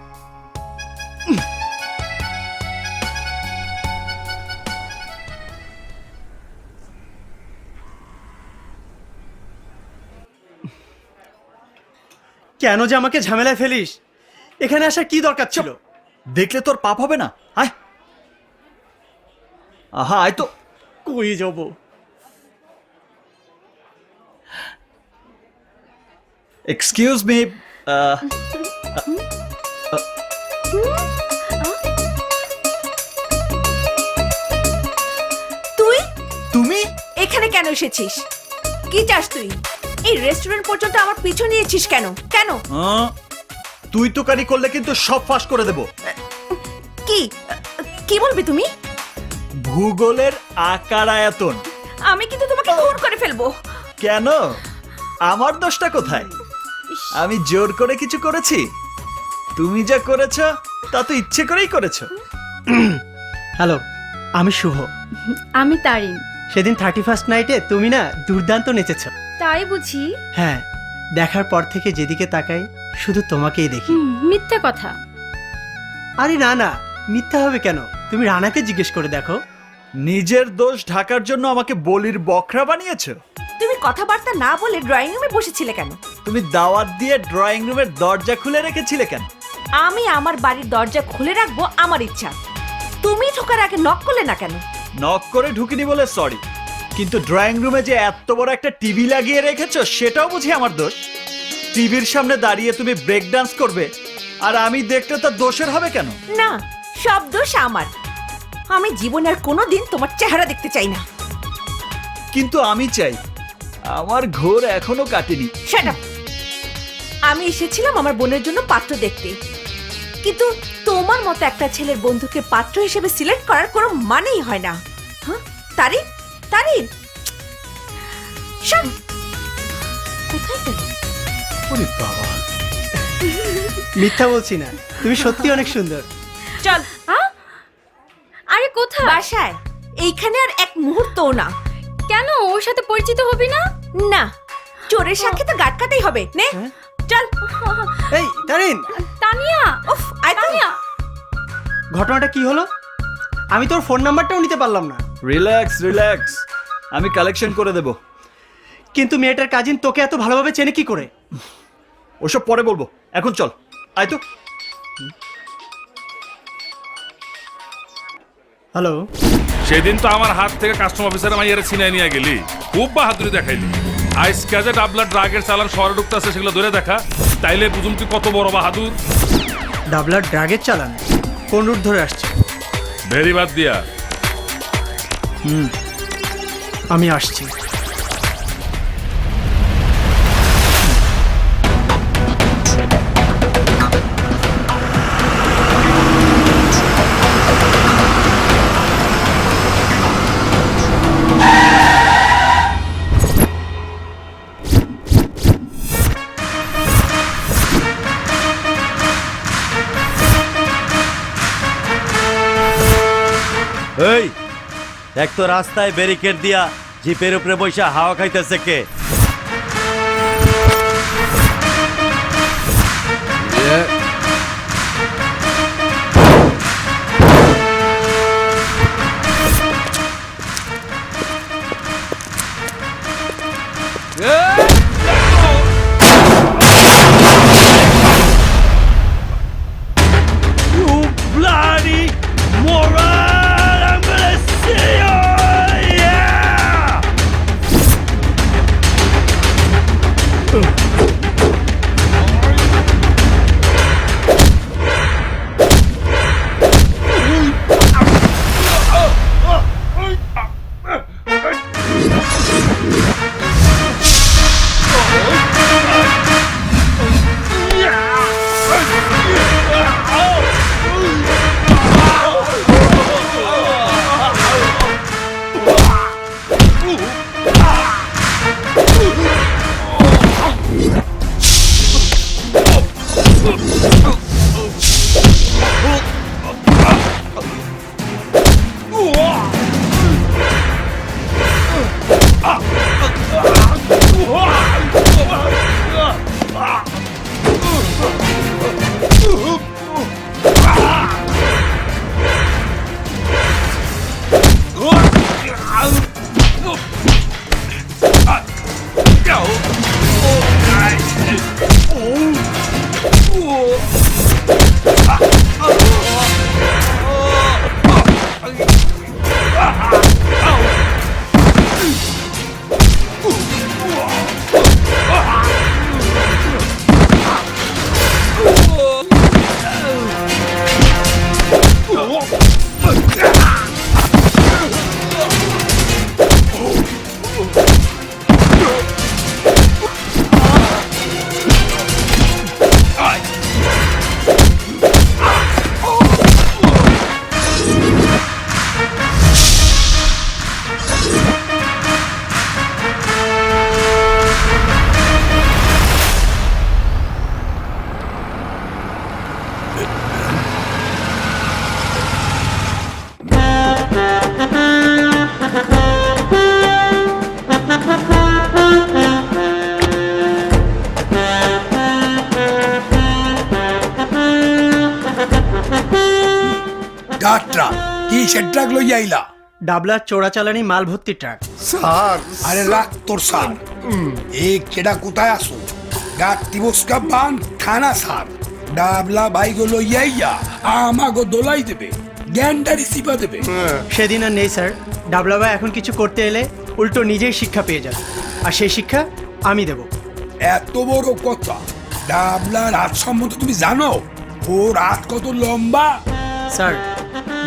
কেন যে আমাকে ঝামেলায় ফেলিস? এখানে আসার কি দরকার ছিল? দেখলে তোর পাপ হবে না? আয়, আহা আয় তো। কই যাব? Excuse me. তুই তুমি এখানে কেন এসেছিস? কি চাস তুই? এই রেস্টুরেন্ট পর্যন্ত আমার পিছু নিয়েছিস কেন? কেন? তুই তো কারি করলে কিন্তু সব ফাঁস করে দেব। কি কি বলবি তুমি? ভূগোলের আকার আয়তন। আমি কিন্তু তোমাকে খুন করে ফেলবো। কেন? আমার দোষটা কোথায়? আমি জোর করে কিছু করেছি? তুমি যা করেছ তা তো ইচ্ছে করেই করেছ। হ্যালো, আমি শুভ। আমি তারিন। সেদিন 31st নাইটে তুমি না দুর্দান্ত নেচেছ। তাই বুঝি? হ্যাঁ, দেখার পর থেকে যেদিকে তাকাই শুধু তোমাকেই দেখি। মিথ্যে কথা। আরে না না, মিথ্যা হবে কেন? তুমি রানাকে জিজ্ঞেস করে দেখো। নিজের দোষ ঢাকার জন্য আমাকে বলির বকরা বানিয়েছো। তুমি কথাবার্তা না বলে ড্রয়িং রুমে বসেছিলে কেন? তুমি দাওয়াত দিয়ে ড্রয়িং রুমের দরজা খুলে রেখেছিলে কেন? আমি আমার বাড়ির দরজা খুলে রাখবো আমার ইচ্ছা। তুমি ঢোকার আগে নক করলে না কেন? নক করে ঢুকিনি বলে সরি, কিন্তু ড্রয়িং রুমে যে এত বড় একটা টিভি লাগিয়ে রেখেছো সেটাও বুঝি আমার দোষ? টিভির সামনে দাঁড়িয়ে তুমি ব্রেক ডান্স করবে আর আমি দেখলে তার দোষের হবে কেন? না, সব দোষ আমার। আমি জীবনে আর কোনোদিন তোমার চেহারা দেখতে চাই না। কিন্তু আমি চাই। আমার ঘোর এখনো কাটেনি। Shut up. আমি এসেছিলাম আমার বোনের জন্য পাত্র দেখতে, কিন্তু তোমার মতো একটা ছেলের বন্ধুকে পাত্র হিসেবে সিলেক্ট করার কোনো মানেই হয় না। হ্যাঁ, তারিন, তারিন, কোথায় গেল? ওরে বাবা, মিথ্যা বলছি না, তুমি সত্যি অনেক সুন্দর। চল। আরে কোথায়? বাসায়। এইখানে আর এক মুহূর্তও না। কেন? ওর সাথে পরিচিত হবি না? না, চোরের সাথে তো গাট কাটাই হবে। নে চল। এই তারিন, তানিয়া, উফ, আয় তো। তানিয়া। ঘটনাটা কি হলো? আমি তোর ফোন নাম্বারটাও নিতে পারলাম না। রিল্যাক্স রিল্যাক্স, আমি কালেকশন করে দেব। কিন্তু মেয়েটার কাজিন তোকে এত ভালোভাবে চেনে কি করে? ওসব পরে বলবো, এখন চল। আয় তো। হ্যালো। সেদিন তো আমার হাত থেকে কাস্টম অফিসার মাইয়ারে ছিনাই নিয়ে গেলি, খুব বাহাদুরি দেখাইলি। আজকে যে ডাবলা ড্রাগের চালান শহরে ঢুকতেছে সেগুলো ধরে দেখা, তাইলে বুঝুন তুই কত বড় বাহাদুর। ডাবলার ড্রাগের চালান কোন রুট ধরে আসছে? ভেরি বাদ দিয়া। আমি আসছি। এই এক তো রাস্তায় ব্যারিকেড দিয়া জিপের উপরে বসে হাওয়া খাইতেছে কে? You bloody moron! I'm gonna see you! Yeah! Truck কিসের ট্রাক লইয়া আইলা? ডাবলার চোরাচালানি মাল ভর্তি ট্রাক। স্যার আরে রাখ তোর সার। এই কেডা কোথায় আসো? গাট তিবস্কা বান থানা সার। ডাবলা বাইগো লইয়া আইয়া আমাগো দোলাই দেবে, গ্যান্ডারি সিপা দেবে। সেদিন আর নেই স্যার। ডাবলা ভাই এখন কিছু করতে এলে উল্টো নিজেই শিক্ষা পেয়ে যাবে, আর সেই শিক্ষা আমি দেব। এত বড় কথা। ডাবলার হাত সম্বন্ধে তুমি জানো? ওর হাত কত লম্বা? স্যার,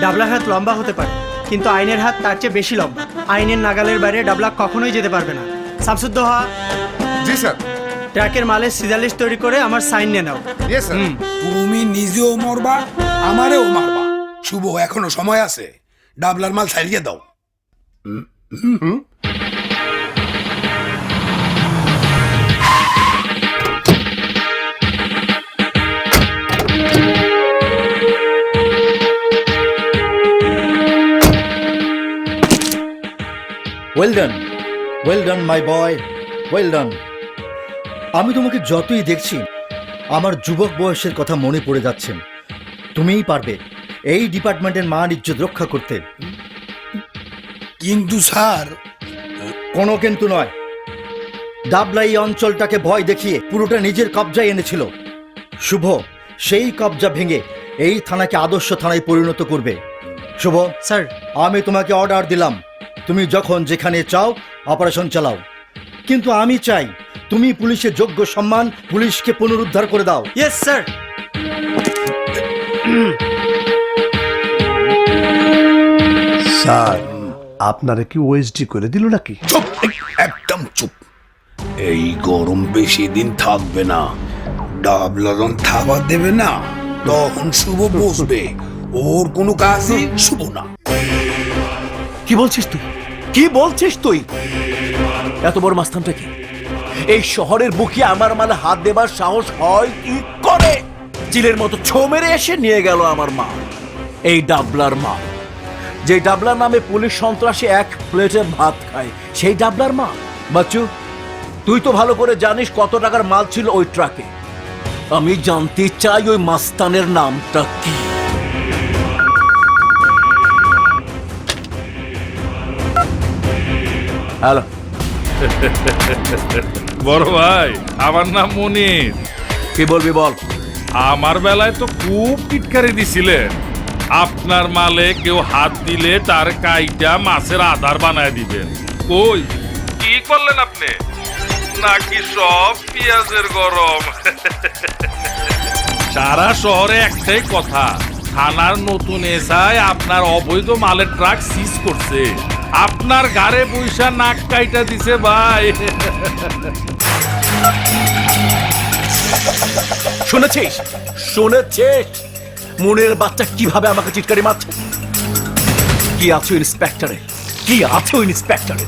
ডাবলার হাত লম্বা হতে পারে, কিন্তু আইনের হাত তার চেয়ে বেশি লম্বা। আইনের নাগালের বাইরে ডাবলা কখনোই যেতে পারবে না। শামসুদ্দোহা, জি স্যার। ট্রাকের মালের সিজার তৈরি করে আমার সাইন নিয়ে নাও। Yes sir. তুমি নিজেও মরবা, আমারেও মারবা। শুভ, এখনো সময় আছে। ডাবলার মাল ছাড়িয়ে দাও। ওয়েল ডান মাই বয়, ওয়েল ডান। আমি তোমাকে যতই দেখছি আমার যুবক বয়সের কথা মনে পড়ে যাচ্ছে। তুমিই পারবে এই ডিপার্টমেন্টের মান ইজ্জত রক্ষা করতে। কিন্তু স্যার, কোনো কিন্তু নয়। ডাবলা এই অঞ্চলটাকে ভয় দেখিয়ে পুরোটা নিজের কবজায় এনেছিল। শুভ সেই কবজা ভেঙে এই থানাকে আদর্শ থানায় পরিণত করবে। শুভ স্যার, আমি তোমাকে অর্ডার দিলাম, তুমি যখন যেখানে চাও অপারেশন চালাও, কিন্তু আমি চাই তুমি পুলিশের যোগ্য সম্মান পুলিশকে পুনরুদ্ধার করে দাও। Yes sir. স্যার আপনারা কি ওএসডি করে দিল নাকি? চুপ, একদম চুপ। এই গরম বেশি দিন থাকবে না। ডাবলা যখন খাবার দেবে না, তখন শুভ বসবে। ওর কোনো কাজই শুভ না। কি বলছিস তুই? কি বলছিস তুই? এত বড় মাস্তানটা কি? এই শহরের বুকে আমার মালে হাত দেবার সাহস হয় কি করে? চিলের মতো ছো মেরে এসে নিয়ে গেল আমার মা, এই ডাবলার মা। যে ডাবলার নামে পুলিশ সন্ত্রাসী এক প্লেটে ভাত খায়, সেই ডাবলার মা। বাচ্চু, তুই তো ভালো করে জানিস কত টাকার মাল ছিল ওই ট্রাকে। আমি জানতে চাই ওই মাস্তানের নামটা কি? হ্যালো, বড় ভাই, আমার নাম মনির। কি বলবি বল। আমার বেলায় তো খুব টিটকারি দিছিলেন। আপনার মালে কেউ হাত দিলে তার কাইটা মাছের আধার বানায় দিবেন। কই কি করলেন আপনি? নাকি সব পেঁয়াজের গরম? সারা শহরে একটাই কথা, থানার নতুন এসআই আপনার অবৈধ মালের ট্রাক সিজ করছে। আপনার ঘাড়ে পয়সা নাক কাইটা দিছে ভাই। শুনেছিস? শুনেছিস মনের বাচ্চা কিভাবে আমাকে চিৎকারি মারছে? কি আছে ইন্সপেক্টরে? কি আছে ইন্সপেক্টরে?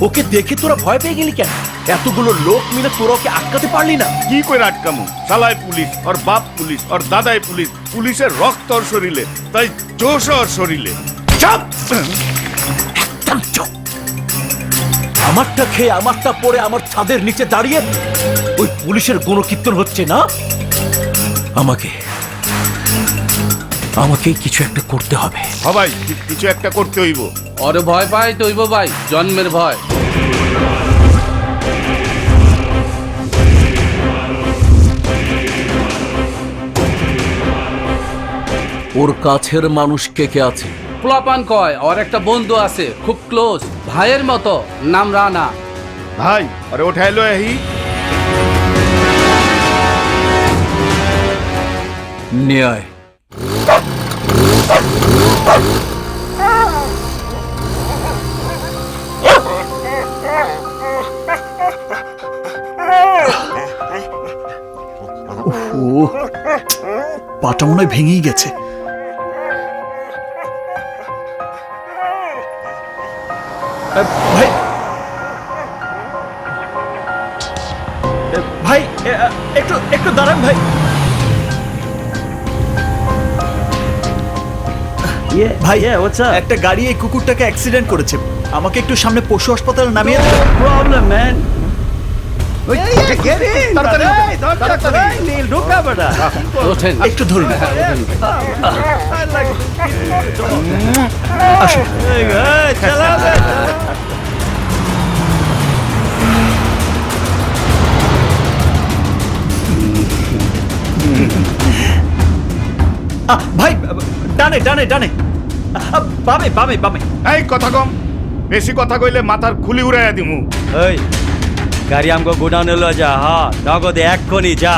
ওকে দেখে তোরা ভয় পেয়ে গেলি কেন? এতগুলো লোক মিলে তোরা ওকে আটকাতে পারলি না? কি করে আটকামু? শালায় পুলিশ, ওর বাপ পুলিশ, ওর দাদাই পুলিশ। পুলিশের রক্ত ওর শরীরে, তাই জোশ ওর শরীরে। চুপ! একদম চুপ! আমারটা খেয়ে আমারটা পরে আমার ছাদের নিচে দাঁড়িয়ে ওই পুলিশের গুণকীর্তন হচ্ছে না? আমাকে কিছু একটা করতে হবে। সবাই কিছু একটা করতে হইব। ওরে ভয় পাই তৈব ভাই, জন্মের ভয়। ওর কাছের মানুষ কে কে আছে? পোলাপান কয় ওর একটা বন্ধু আছে, খুব ক্লোজ, ভাইয়ের মতো, নাম রানা। ভাই, আরে ওঠাইলো এহি। ন্যায়। পাটা মনে হয় ভেঙেই গেছে। ভাই, ভাই একটু একটু দাঁড়ান ভাই। ভাই, একটা গাড়ি এই কুকুরটাকে অ্যাক্সিডেন্ট করেছে। আমাকে একটু সামনে পশু হাসপাতালে নামিয়ে দেবে? Problem man. একটু ধরুন। আসুন। ভাই, ডানে ডানে ডানে, বামে বামে বামে। এই কথা কম, বেশি কথা কইলে মাথার খুলি উড়াইয়া দিমু। ওই গাড়ি আমগো গোডাউনে লো যা। হ্যাঁ, নগদে এক্ষুনি যা।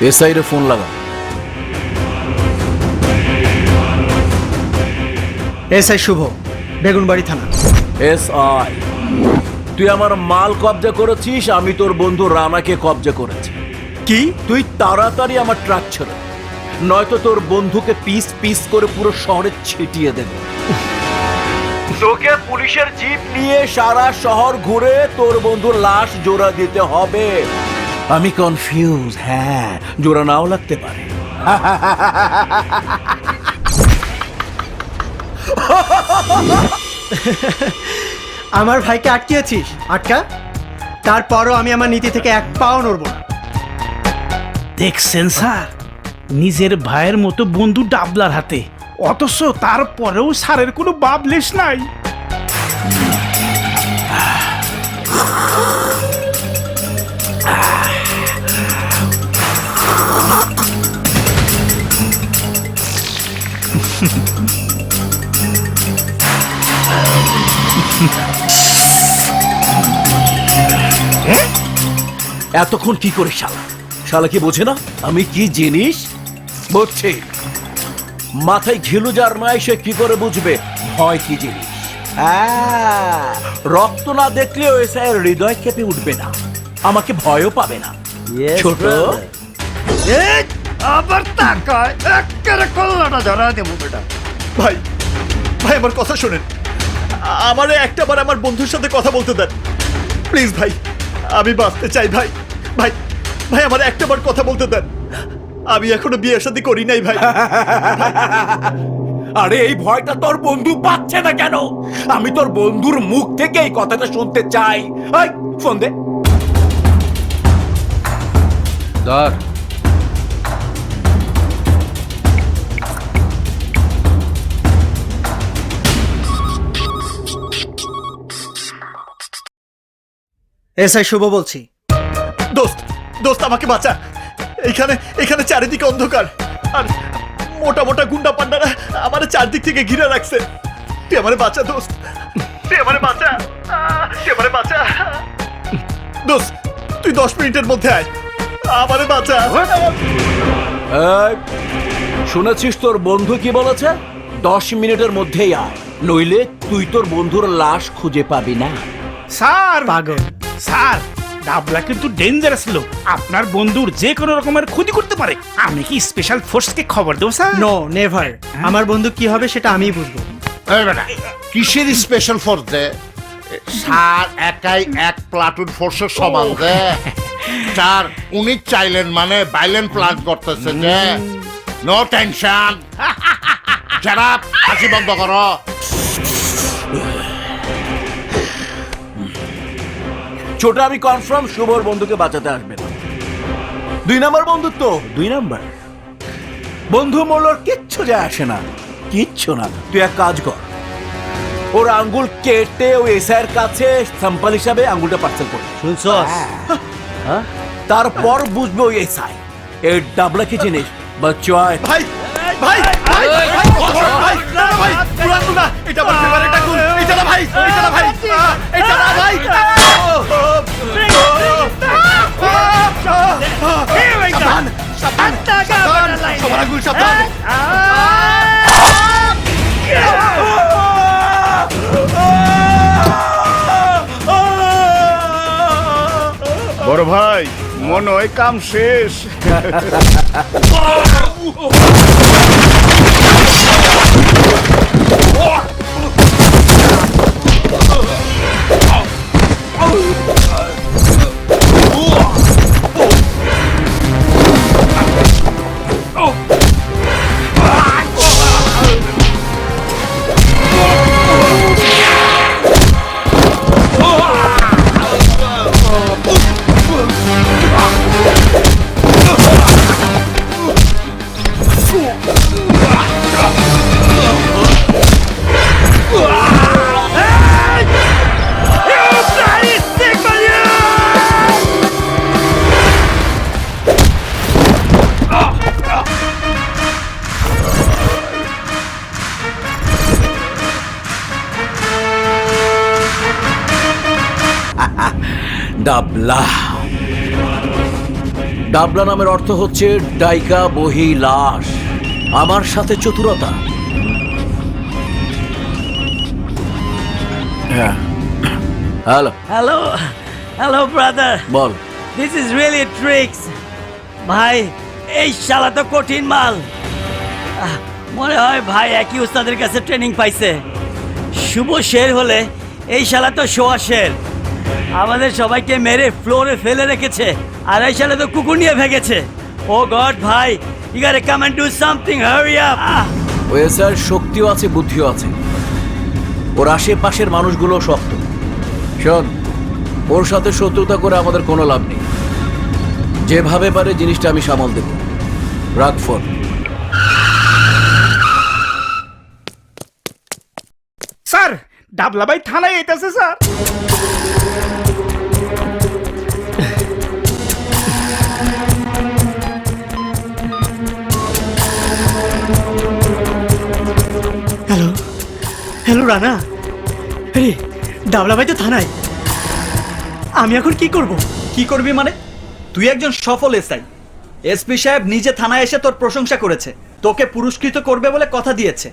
এসআই রে ফোন লাগা। এসআই শুভ, বেগুনবাড়ি থানা। এসআই, তুই আমার মাল কবজা করেছিস, আমি তোর বন্ধু রানাকে কবজা করেছি। কি? তুই তাড়াতাড়ি আমার ট্রাক ছেড়ে, নয়তো তোর বন্ধুকে পিস পিস করে পুরো শহরে ছিটিয়ে দেবে। তোকে পুলিশের জিপ নিয়ে সারা শহর ঘুরে তোর বন্ধুর লাশ জোড়া দিতে হবে। আমি কনফিউজ, হ্যাঁ, জোড়া নাও লাগতে পারে। আমার ভাইকে আটকিয়েছিস, আটকা। তারপরও আমি আমার নীতি থেকে এক পাও নড়ব না। দেখছেন স্যার, নিজের ভাইয়ের মতো বন্ধু ডাবলার হাতে, অথচ তারপরেও স্যারের কোনো বাবলেশ নাই। এতক্ষণ কি করে শালা? শালা কি বোঝে না আমি কি জিনিস? বুঝছি, মাথায় ঘিলু যার নাই সে কি করে বুঝবে ভয় কি জিনিস। রক্ত না দেখলেও এসআইয়ের হৃদয় কেঁপে উঠবে না, আমাকে ভয়ও পাবে না। ছোট আবার তাকায়, একেবারে কল্লাটা ধরা দেবো বেটা। ভাই ভাই আমার কথা শোনেন, আমারে একটাবার আমার বন্ধুর সাথে কথা বলতে দেন প্লিজ ভাই, আমি বাঁচতে চাই ভাই। ভাই ভাই আমার একটাবার কথা বলতে দেন, আমি এখনো বিয়ে শাদী করি নাই ভাই। আরে এই ভয়টা তোর বন্ধু পাচ্ছে না কেন? আমি তোর বন্ধুর মুখ থেকে এই কথাটা শুনতে চাই। এই ফোন দে। ধর। এসআই শুভ বলছি। দোস্ত দোস্ত আমাকে বাঁচা, এখানে এখানে চারিদিকে অন্ধকার আর মোটা মোটা গুন্ডা পান্ডারা আমার চারদিক থেকে ঘিরে রাখছে। তুই আমারে বাঁচা দোস্ত, তুই আমারে বাঁচা, তুই আমারে বাঁচা দোস্ত, তুই 10 মিনিটের মধ্যে আয়, আমারে বাঁচা। এই, শুনেছিস তোর বন্ধু কি বলেছে? 10 মিনিটের মধ্যেই আয়, নইলে তুই তোর বন্ধুর লাশ খুঁজে পাবি না। স্যার পাগল। স্যার, ডাবলা কিন্তু ডেঞ্জারাস লোক, আপনার বন্ধুর যে কোনো রকমের ক্ষতি করতে পারে। আমি কি স্পেশাল ফোর্সকে খবর দেবো স্যার? নো নেভার, আমার বন্ধু কি হবে সেটা আমিই বুঝবো। কিসের স্পেশাল ফোর্স দে? স্যার একাই এক প্লাটুন ফোর্সের সমান দে। স্যার উনি চাইলেন মানে বাইলেন প্ল্যান করতেছে যে নো টেনশন। যারা হাসি বন্ধ করো। ছোট আমি কনফার্ম শুভর বন্ধুকে বাঁচাতে আসবে না। 2 নম্বর বন্ধুত্ব 2 নম্বর বন্ধু মোল্লর কিচ্ছু যায় আসে না, কিচ্ছু না। তুই এক কাজ কর, ওর আঙ্গুল কেটে ওই এসআইয়ের কাছে স্যাম্পল হিসাবে আঙ্গুলটা পার্সেল কর। শুনছস? হ্যাঁ? তারপর বুঝবে ওই এসআই এই ডাবলা কি জিনিস। বাচ্চায় ভাই ভাই ভাই ভাই ভাই ভাই পুরান না, এটা আমার ফেভারিট আঙ্গুল, এটা না ভাই, এটা না ভাই, এটা না ভাই। সাবধান সাবধান সাবধান, সবার আঙ্গুল সাবধান। বড় ভাই মনে হয় কাম শেষ। ডাবলা, ডাবলা নামের অর্থ হচ্ছে ডাইকা বহি লাশ। আমার সাথে চতুরতা। হ্যাঁ, hello hello hello brother, ball. This is really tricks. ভাই এই শালা তো কঠিন মাল। মনে হয় ভাই একই উস্তাদের কাছে ট্রেনিং পাইছে। শুভ শের হলে এই শালা তো শোয়া শের। আমাদের সবাইকে মেরে ফ্লোরে ফেলে রেখেছে, আর এই শালা তো কুকুর নিয়ে ভেগেছে। ও গড ভাই, you got come and do something, hurry up. ওই স্যার শক্তিও আছে, বুদ্ধিও আছে। ওর আশেপাশের মানুষগুলো শক্ত। শোন, ওর সাথে শত্রুতা করে আমাদের কোনো লাভ নেই। যেভাবে পারে জিনিসটা আমি সামাল দেব। রাখ ফোন। স্যার, ডাবলা ভাই থানায় এসেছে স্যার। হ্যালো হ্যালো রানা, আরে ডাবলা ভাই তো থানায়। আমি এখন কি করব? কি করবি মানে? তুই একজন সফল এসআই। এসপি সাহেব নিজে থানায় এসে তোর প্রশংসা করেছে, তোকে পুরস্কৃত করবে বলে কথা দিয়েছে।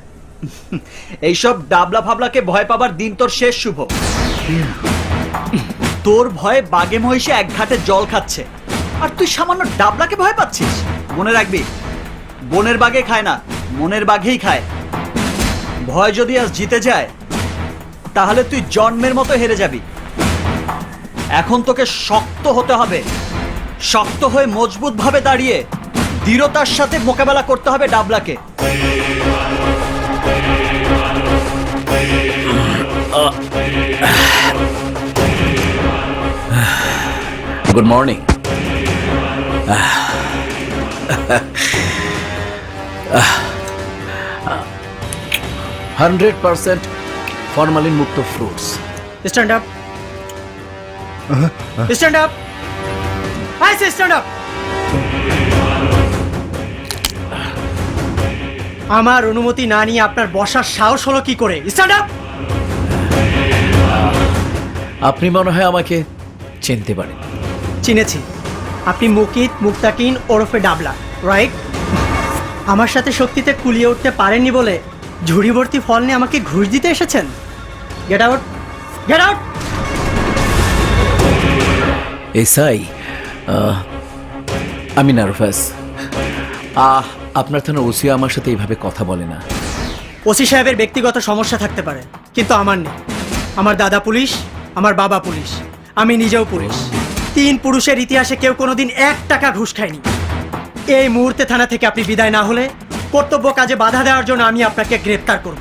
এইসব ডাবলা ফাবলাকে ভয় পাবার দিন তোর শেষ, শুভ। তোর ভয়ে বাগে মহিষে এক ঘাটে জল খাচ্ছে, আর তুই সামান্য ডাবলাকে ভয় পাচ্ছিস? মনে রাখবি, বনের বাঘে খায় না, মনের বাঘেই খায়। ভয় যদি আজ জিতে যায়, তাহলে তুই জন্মের মতো হেরে যাবি। এখন তোকে শক্ত হতে হবে, শক্ত হয়ে মজবুত ভাবে দাঁড়িয়ে দৃঢ়তার সাথে মোকাবেলা করতে হবে ডাবলাকে। Good morning. 100% ফরমালিন মুক্ত fruits. Stand up, stand up, I say stand up. আমার অনুমতি না নিয়ে আপনার বসার সাহস হলো কি করে? Stand up. আপনি মনে হয় আমাকে চিনতে পারেন। চিনেছি, আপনি মুকিত মুক্তাকিন ওরফে ডাবলা, রাইট? আমার সাথে শক্তিতে কুলিয়ে উঠতে পারেননি বলে ঝুড়ি ভর্তি ফল নিয়ে আমাকে ঘুষ দিতে এসেছেন। Get out, get out. SI, আমি নার্ভাস। আপনার থানার ওসি আমার সাথে এইভাবে কথা বলে না। ওসি সাহেবের ব্যক্তিগত সমস্যা থাকতে পারে, কিন্তু আমার নেই। আমার দাদা পুলিশ, আমার বাবা পুলিশ, আমি নিজেও পুলিশ। 3 পুরুষের ইতিহাসে কেউ কোনোদিন 1 টাকা ঘুষ খায়নি। এই মুহূর্তে থানা থেকে আপনি বিদায় না হলে কর্তব্য কাজে বাধা দেওয়ার জন্য আমি আপনাকে গ্রেফতার করব।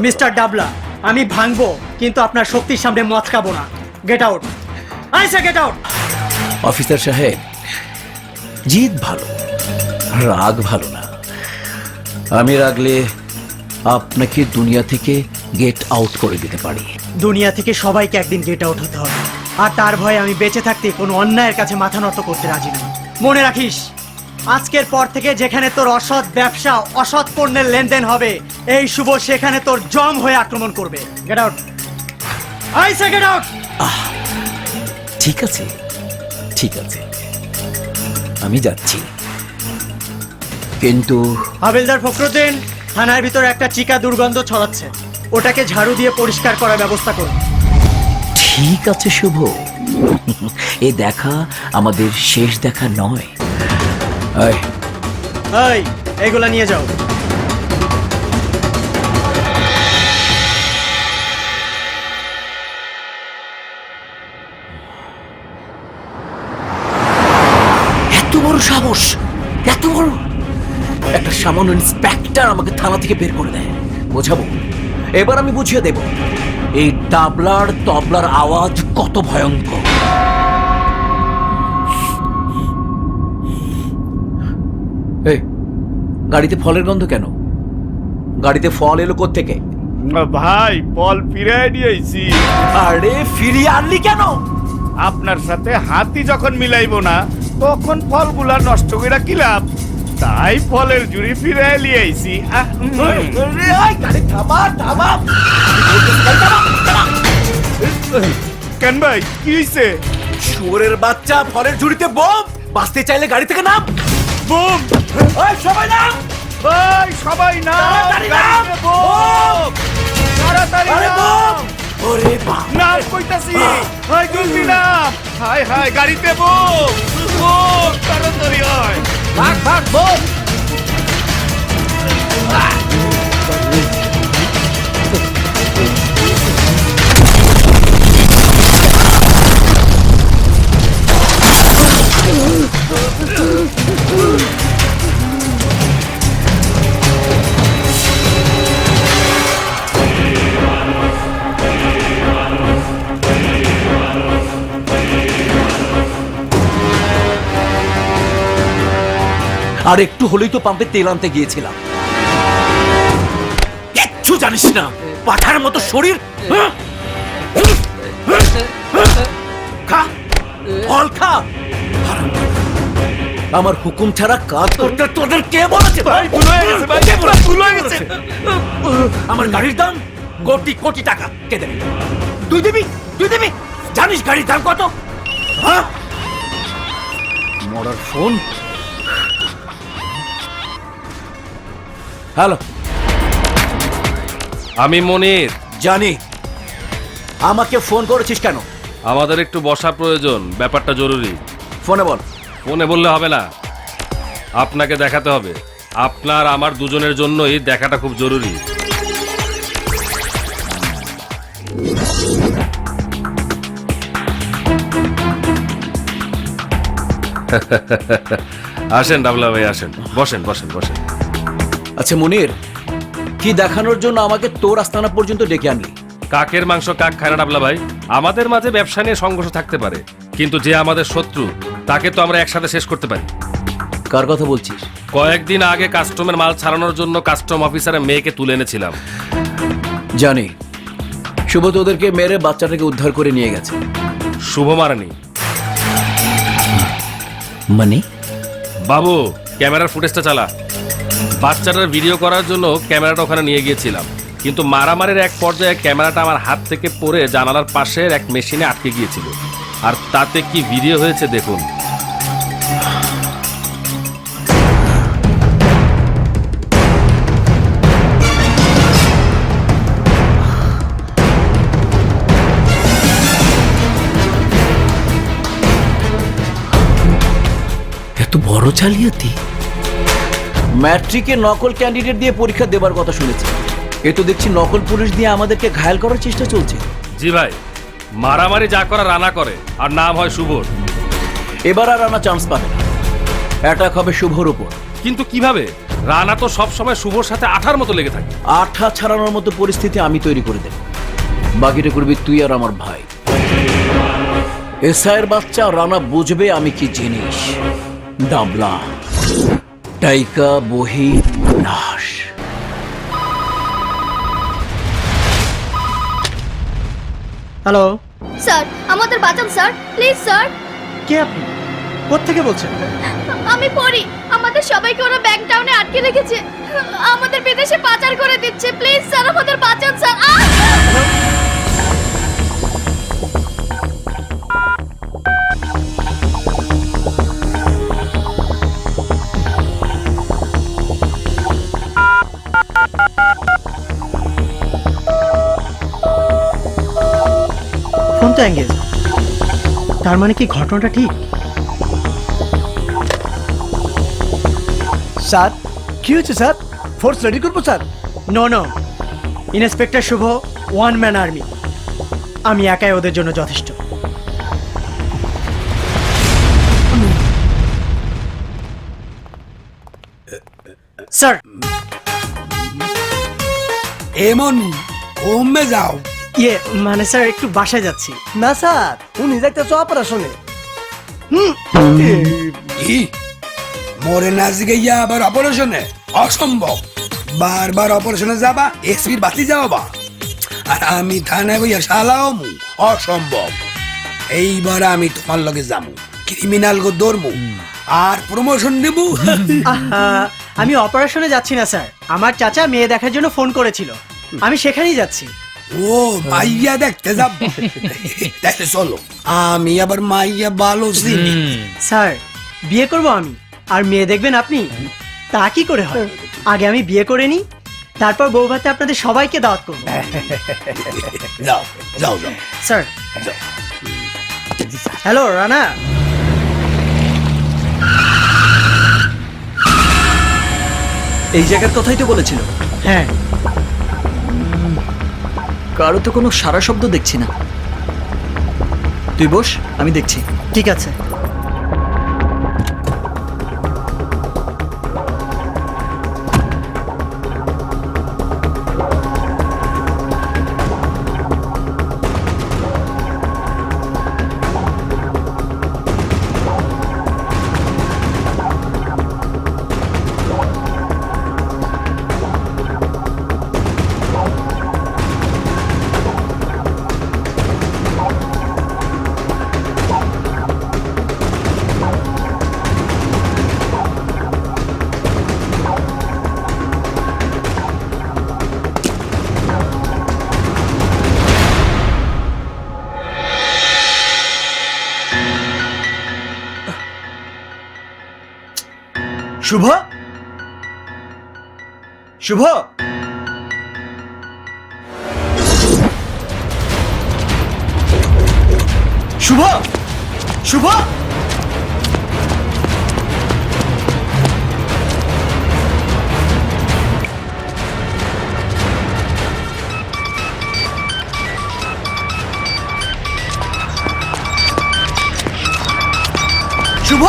মিস্টার ডাবলা, আমি ভাঙবো, কিন্তু আপনার শক্তির সামনে মচকাবো না। Get out, I say get out. Officer সাহেব, জিত ভালো, রাগ ভালো না। আমি রাগলে আপনাকে দুনিয়া থেকে গেট আউট করে দিতে পারি। দুনিয়া থেকে সবাইকে একদিন গেট আউট হতে হবে, আর তার ভয়ে আমি বেঁচে থাকতে কোনো অন্যায়ের কাছে মাথা নত করতে রাজি নই। মনে রাখিস, আজকের পর থেকে যেখানে তোর অসৎ ব্যবসা, অসৎ পণ্যের লেনদেন হবে, এই শুভ সেখানে তোর জম হয়ে আক্রমণ করবে। Get out, I say get out. ঠিক আছে, ঠিক আছে, আমি যাচ্ছি, কিন্তু হাবিলদার ফখরুদ্দিন, থানার ভিতরে একটা চিকা দুর্গন্ধ ছড়াচ্ছে, ওটাকে ঝাড়ু দিয়ে পরিষ্কার করার ব্যবস্থা করুন। ঠিক আছে শুভ, এ দেখা আমাদের শেষ দেখা নয়। এই, এগুলা নিয়ে যাও। এত বড় সাহস, এত বড়! একটা সামান্য ইন্সপেক্টর আমাকে থানা থেকে বের করে দেয়। বোঝাবো, এবার আমি বুঝিয়ে দেব এই ডাবলার তবলার আওয়াজ কত ভয়ঙ্কর। এই, গাড়িতে ফলের গন্ধ কেন? গাড়িতে ফল এলো কোত্থেকে? ভাই, ফল ফিরে নিয়ে আইছি। আরে ফিরিয়ে আনলি কেন? আপনার সাথে হাতি যখন মিলাইবো না, তখন ফলগুলা নষ্ট করে কি লাভ? তাই ফলের জুড়ি ফিরে নিয়ে আইছি। কেন ভাই, কি হইছে? শুয়োরের বাচ্চা, ফলের ঝুড়িতে বোম! বাঁচতে চাইলে গাড়ি থেকে নাম। বুম! সবাই নাম! ভাই, সবাই না, তাড়াতাড়ি নাম! বুম! তাড়াতাড়ি নাম! ওরে বাপ! নাম কইতাছি, হাই জলদি নাম! হাই হাই, গাড়িতে বুম! বুম! তাড়াতাড়ি হয়! ভাগ ভাগ বোম! আর একটু হলেই তো পাম্পে তেল আনতে গিয়েছিলাম। কিচ্ছু জানিস না, পাঠার মতো শরীর। হ্যাঁ? খা, ফল খা। আমার হুকুম ছাড়া কাজ করতে তোদের কে বলেছে? ভাই ভুল হয়ে গেছে, ভাই ভুল হয়ে গেছে। আমার গাড়ির দাম কোটি কোটি টাকা, কে দেবে? তুই দিবি? তুই দিবি? জানিস গাড়ির দাম কত? হ্যাঁ, মরার ফোন। হ্যালো, আমি মনির। জানি। আমাকে ফোন করেছিস কেন? আমাদের একটু বসা প্রয়োজন, ব্যাপারটা জরুরি। ফোনে বল। ফোনে বললে হবে না, আপনাকে দেখাতে হবে। আপনার আমার দুজনের জন্যই দেখাটা খুব জরুরি। আসেন ডাবলা ভাই, আসেন, বসেন বসেন বসেন। আচ্ছা মনির, কি দেখানোর জন্য আমাকে তোর আস্তানা পর্যন্ত ডেকে আনলি? কাকের মাংস কাক খায় না ডাবলা ভাই। আমাদের মাঝে ব্যবসা নিয়ে সংঘর্ষ থাকতে পারে, কিন্তু যে আমাদের শত্রু তাকে তো আমরা একসাথে শেষ করতে পারি। কার কথা বলছিস? কয়েকদিন আগে কাস্টমের মাল ছাড়ানোর জন্য কাস্টম অফিসারের মেয়েকে তুলে এনেছিলাম। জানি, শুভ তোদেরকে মেরে বাচ্চাটাকে উদ্ধার করে নিয়ে গেছে। শুভ মারানি মানে? বাবু, ক্যামেরার ফুটেজটা চালা। বাচ্চাটার ভিডিও করার জন্য ক্যামেরাটা ওখানে নিয়ে গিয়েছিলাম, কিন্তু মারামারির এক পর্যায়ে ক্যামেরাটা আমার হাত থেকে পড়ে জানালার পাশের এক মেশিনে আটকে গিয়েছিল। আর তাতে কি ভিডিও হয়েছে দেখুন। এত বড় জালিয়াতি! ম্যাট্রিকে নকল ক্যান্ডিডেট দিয়ে পরীক্ষা দেবার কথা শুনেছি, এ তো দেখছি নকল পুলিশ দিয়ে আমাদেরকে ঘায়াল করার চেষ্টা চলছে। জি ভাই, মারামারি যা করা রানা করে, আর নাম হয় শুভর। এবার আর রানা চান্স পাবে না, অ্যাটাক হবে শুভর উপর। কিন্তু কিভাবে? রানা তো সব সময় শুভর সাথে আঠার মতো লেগে থাকে। আঠা ছাড়ানোর মতো পরিস্থিতি আমি তৈরি করে দেব, বাকিটা করবি তুই আর আমার ভাই। এসআইয়ের বাচ্চা রানা বুঝবে আমি কি জিনিস। ডাবলা, টাইকা, বহি, লাশ। হ্যালো, স্যার আমাদের বাঁচান স্যার, প্লিজ স্যার। কে আপনি? কোত্থেকে বলছেন? আমি পড়ি, আমাদের সবাইকে ওরা ব্যাংক টাউনে আটকে রেখেছে, আমাদের বিদেশে পাচার করে দিচ্ছে। প্লিজ স্যার আমাদের বাঁচান স্যার। ফোন তো এঙ্গেজ, তার মানে কি ঘটনাটা ঠিক? স্যার কি হয়েছে স্যার? ফোর্স রেডি করবো স্যার? নো নো, ইন্সপেক্টর শুভ ওয়ান ম্যান আর্মি, আমি একাই ওদের জন্য যথেষ্ট। স্যার, এমন কমবে যাও। ইয়ে মানে স্যার একটু বাসায় যাচ্ছি। না স্যার, উনি যাইতেছে অপারেশনে। কি মরে না জিগাইয়া আবার অপারেশনে? অসম্ভব, বারবার অপারেশনে যাবা, এসপির বাতি যাওয়া, আর আমি থানায় বইয়া শালাও মু। অসম্ভব। এইবার আমি তোমার লগে যাবো, ক্রিমিনাল গো ধরবো আর প্রমোশন দেবো। আহা, আমি অপারেশনে যাচ্ছি না স্যার, আমার চাচা মেয়ে দেখার জন্য ফোন করেছিল, আমি সেখানেই যাচ্ছি। ও মাইয়া দেখতে যাব? তাইলে চলো, আমি আবার মাইয়া ভালো চিনি। স্যার, বিয়ে করব আমি, আর মেয়ে দেখবেন আপনি? তা কি করে হয়? আগে আমি বিয়ে করে নিই, তারপর বউ ভাতে আপনাদের সবাইকে দাওয়াত করব। যাও যাও যাও স্যার। যাও। হ্যালো রানা, এই জায়গার কথাই তো বলেছিল। হ্যাঁ কারো তো কোনো সারা শব্দ দেখছি না। তুই বস, আমি দেখছি। ঠিক আছে। শুভ শুভ শুভ শুভ শুভ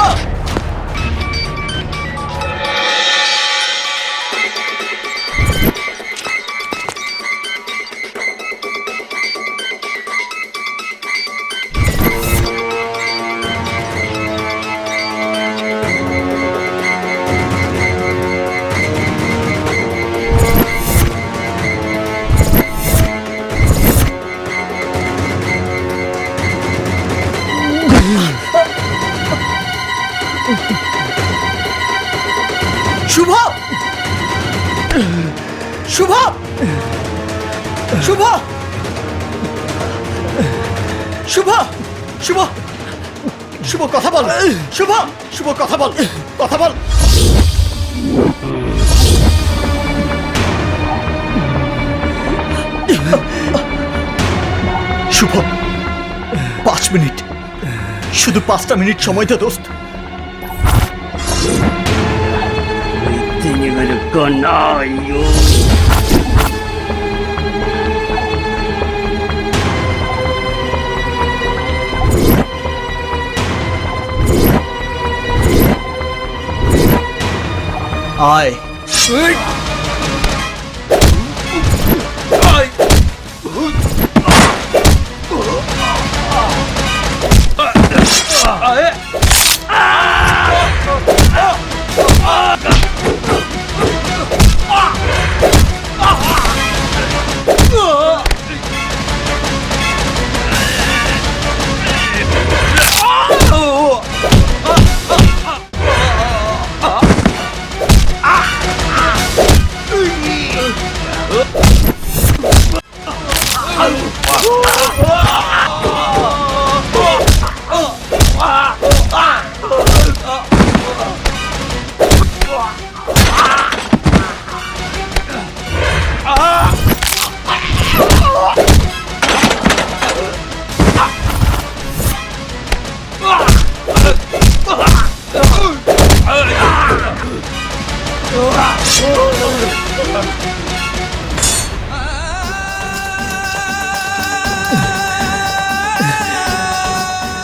শুভ শুভ শুভ শুভ শুভ শুভ কথা বল শুভ শুভ কথা বল কথা বল শুভ 5 মিনিট শুধু 5টা মিনিট সময় দে দোস্ত আয়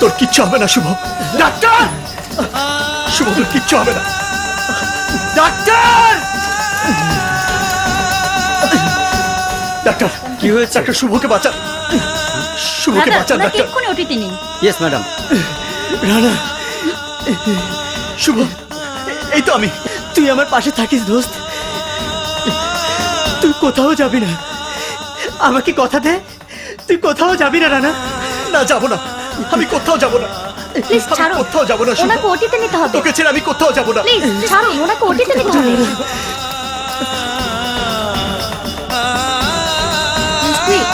তোর কিচ্ছু হবে না শুভ ডাক্তার শুভ তোর কিচ্ছু হবে না ডাক্তার ডাক্তার কি হয়েছে? ডাক্তার শুভকে বাঁচান শুভকে বাঁচান ডাক্তার এক্ষুনি ওটিতে নিন ইয়েস ম্যাডাম। রানা শুভ এই তো আমি তুই আমার পাশে থাকিস দোস্ত তুই কোথাও যাবি না আমাকে কথা দে তুই কোথাও যাবি না রানা না যাবো না আমি কোথাও যাবো না প্লিজ আমি ছাড়ুন কোথাও যাবো না শুভ ওনাকে ওটিতে নিতে হবে তোকে ছেড়ে আমি কোথাও যাবো না প্লিজ ছাড়ুন ওনাকে ওটিতে নিতে হবে Please.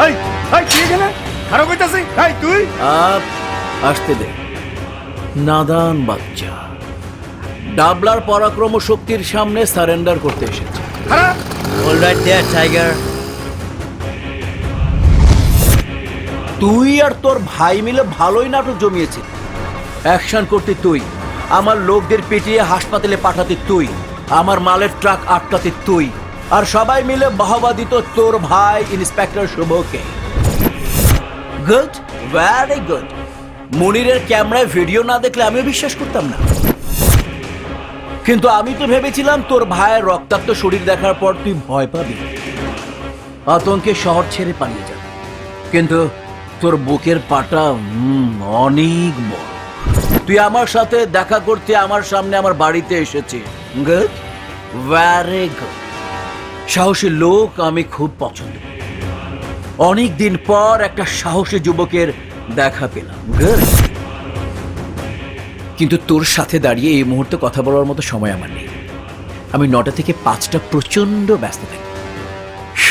এই এই কি এখানে খারাপ হইতাছে এই তুই আসতে দে নাদান বাচ্চা ডাবলার পরাক্রম শক্তির সামনে সারেন্ডার করতে এসেছে। খারাপ অলরাইট দেয়ার টাইগার। তুই আর তোর ভাই মিলে ভালোই নাটক জমিয়েছিস। অ্যাকশন করতে তুই, আমার লোকদের পিটিয়ে হাসপাতালে পাঠাতে তুই, আমার মালের ট্রাক আটকাতে তুই, আর সবাই মিলে বাহবা দিত তোর ভাই ইন্সপেক্টর শুভকে। Good, very good. মনিরের ক্যামেরায় ভিডিও না দেখলে আমিও বিশ্বাস করতাম না, কিন্তু আমি তো ভেবেছিলাম তোর ভাইয়ের রক্তাক্ত শরীর দেখার পর তুই ভয় পাবি, আতঙ্কে শহর ছেড়ে পালিয়ে যাবে। কিন্তু তোর বুকের পাটা অনেক বড়। তুই আমার সাথে দেখা করতে আমার সামনে আমার বাড়িতে এসেছিস। Good, very good. সাহসী লোক আমি খুব পছন্দ করি। অনেক দিন পর একটা সাহসী যুবকের দেখা পেলাম। গুড। কিন্তু তোর সাথে দাঁড়িয়ে এই মুহূর্তে কথা বলার মতো সময় আমার নেই। আমি 9টা থেকে 5টা প্রচন্ড ব্যস্ত থাকি,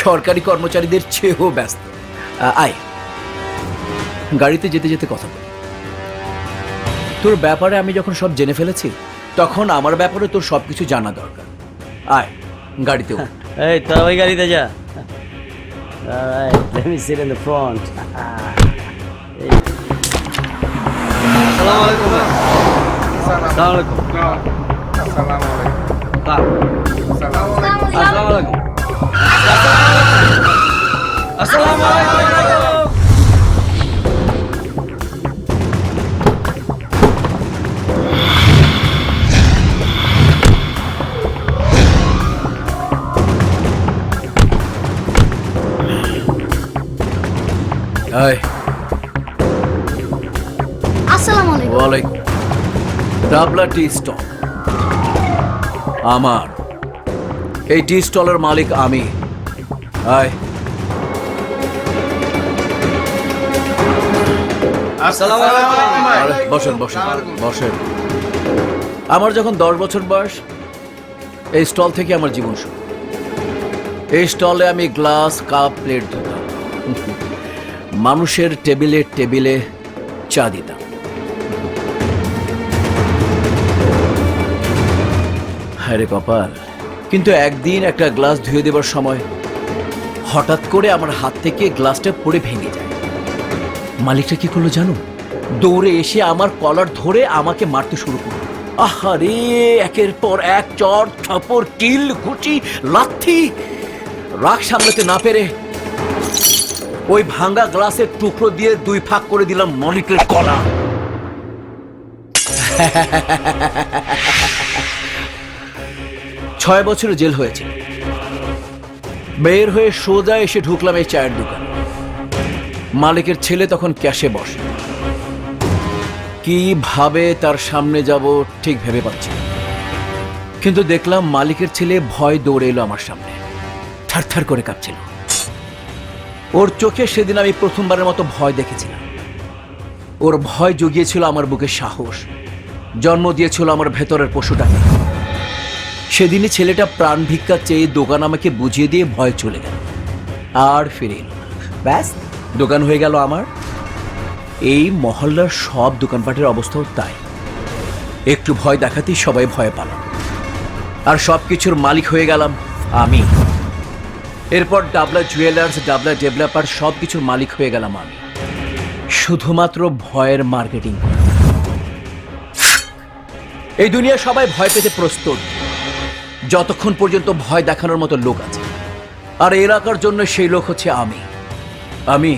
সরকারি কর্মচারীদের চেয়েও ব্যস্ত। আয়, গাড়িতে যেতে যেতে কথা বল। তোর ব্যাপারে আমি যখন সব জেনে ফেলেছি, তখন আমার ব্যাপারে তোর সবকিছু জানা দরকার। আয়, গাড়িতে ওঠ। এই তোরা ওই গাড়িতে যা। Alright, let me sit in the front. আসসালামু আলাইকুম ভাই। আসসালামু আলাইকুম। আসসালামু আলাইকুম। আসসালামু আলাইকুম। আয়। আসসালামু আলাইকুম। ওয়ালাইকুম। ডাবলা টি স্টল আমার। এই টি স্টলের মালিক আমি। আয়। আসসালামু আলাইকুম। আরে, বসেন বসেন বসেন। আমার যখন 10 বছর বয়স, এই স্টল থেকে আমার জীবন শুরু। এই স্টলে আমি গ্লাস, কাপ, প্লেট ধুতাম, মানুষের টেবিলে টেবিলে চা দিতাম। আরে কপাল, কিন্তু একদিন একটা গ্লাস ধুয়ে দেবার সময় হঠাৎ করে আমার হাত থেকে গ্লাসটা পড়ে ভেঙে যায়। মালিকটা কি করলো জানো? দৌড়ে এসে আমার কলার ধরে আমাকে মারতে শুরু করলো। আহারে, একের পর এক চড়, থাপড়, কিল, ঘুষি, লাথি। রাগ সামলাতে না পেরে ওই ভাঙা গ্লাসের টুকরো দিয়ে 2 ভাগ করে দিলাম মালিকের কলা। 6 বছরের জেল হয়েছে। বের হয়ে সোজা এসে ঢুকলাম এই চায়ের দোকানে। মালিকের ছেলে তখন ক্যাশে বসে। কিভাবে তার সামনে যাব ঠিক ভেবে পাচ্ছি না। কিন্তু দেখলাম মালিকের ছেলে ভয় দৌড়ে এলো আমার সামনে, থারথার করে কাঁপছিল। ওর চোখে সেদিন আমি প্রথমবারের মতো ভয় দেখেছিলাম। ওর ভয় জুগিয়েছিল আমার বুকে সাহস, জন্ম দিয়েছিল আমার ভেতরের পশুটাকে। সেদিনই ছেলেটা প্রাণ ভিক্ষা চেয়ে দোকান আমাকে বুঝিয়ে দিয়ে ভয় চলে গেল, আর ফিরে এলো না। ব্যাস, দোকান হয়ে গেল আমার। এই মহল্লার সব দোকানপাটের অবস্থাও তাই। একটু ভয় দেখাতেই সবাই ভয় পেল, আর সবকিছুর মালিক হয়ে গেলাম আমি। এরপর ডাবলা জুয়েলার্স, ডাবলা ডেভেলপার, সবকিছুর মালিক হয়ে গেলাম আমি, শুধুমাত্র ভয়ের মার্কেটিং। এই দুনিয়া সবাই ভয় পেতে প্রস্তুত, যতক্ষণ পর্যন্ত ভয় দেখানোর মতো লোক আছে। আর এলাকার জন্য সেই লোক হচ্ছে আমি। আমি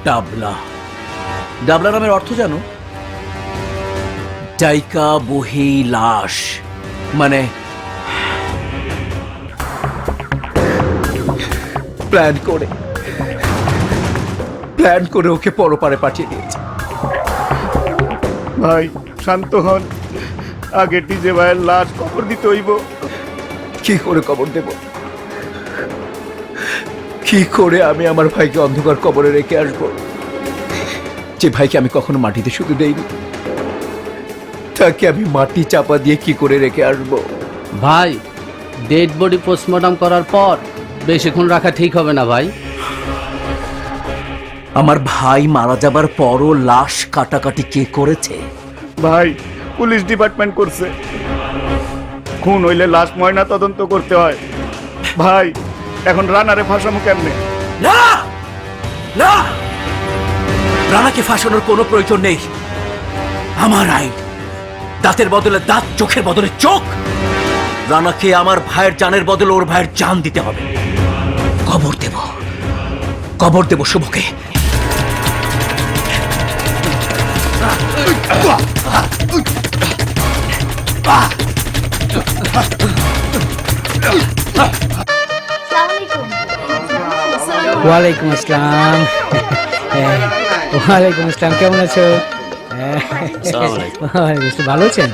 ডাবলা। ডাবলা নামের অর্থ জানো? ডাইকা বহি লাশ, মানে প্ল্যান করে ওকে পরপারে পাঠিয়ে দিয়েছে। ভাই শান্ত হন, আগে ডিজে ভাইয়ের লাশ কবর দিতে হইব। কি করে কবর দেব? কি করে আমি আমার ভাইকে অন্ধকার কবরে রেখে আসবো? যে ভাইকে আমি কখনো মাটিতে শুতে দেইনি, তাকে আমি মাটি চাপা দিয়ে কি করে রেখে আসবো? ভাই, ডেড বডি পোস্টমর্টম করার পর বেশিক্ষণ রাখা ঠিক হবে না ভাই। আমার ভাই মারা যাবার পরও লাশ কাটাকাটি কে করেছে? ভাই, পুলিশ ডিপার্টমেন্ট করছে। খুন হইলে লাশ ময়না তদন্ত করতে হয়। ভাই, এখন রানারে ফাঁসামু কেমনে? না না, রানাকে ফাঁসানোর কোনো প্রয়োজন নেই। আমার আইন, দাঁতের বদলে দাঁত, চোখের বদলে চোখ। রানাকে আমার ভাইয়ের জানের বদলে ওর ভাইয়ের জান দিতে হবে। কবর দেব শুভকে। ওয়ালাইকুম আসসালাম। ওয়ালাইকুম আসসালাম, কেমন আছো? আসসালামু আলাইকুম। ভালো আছেন?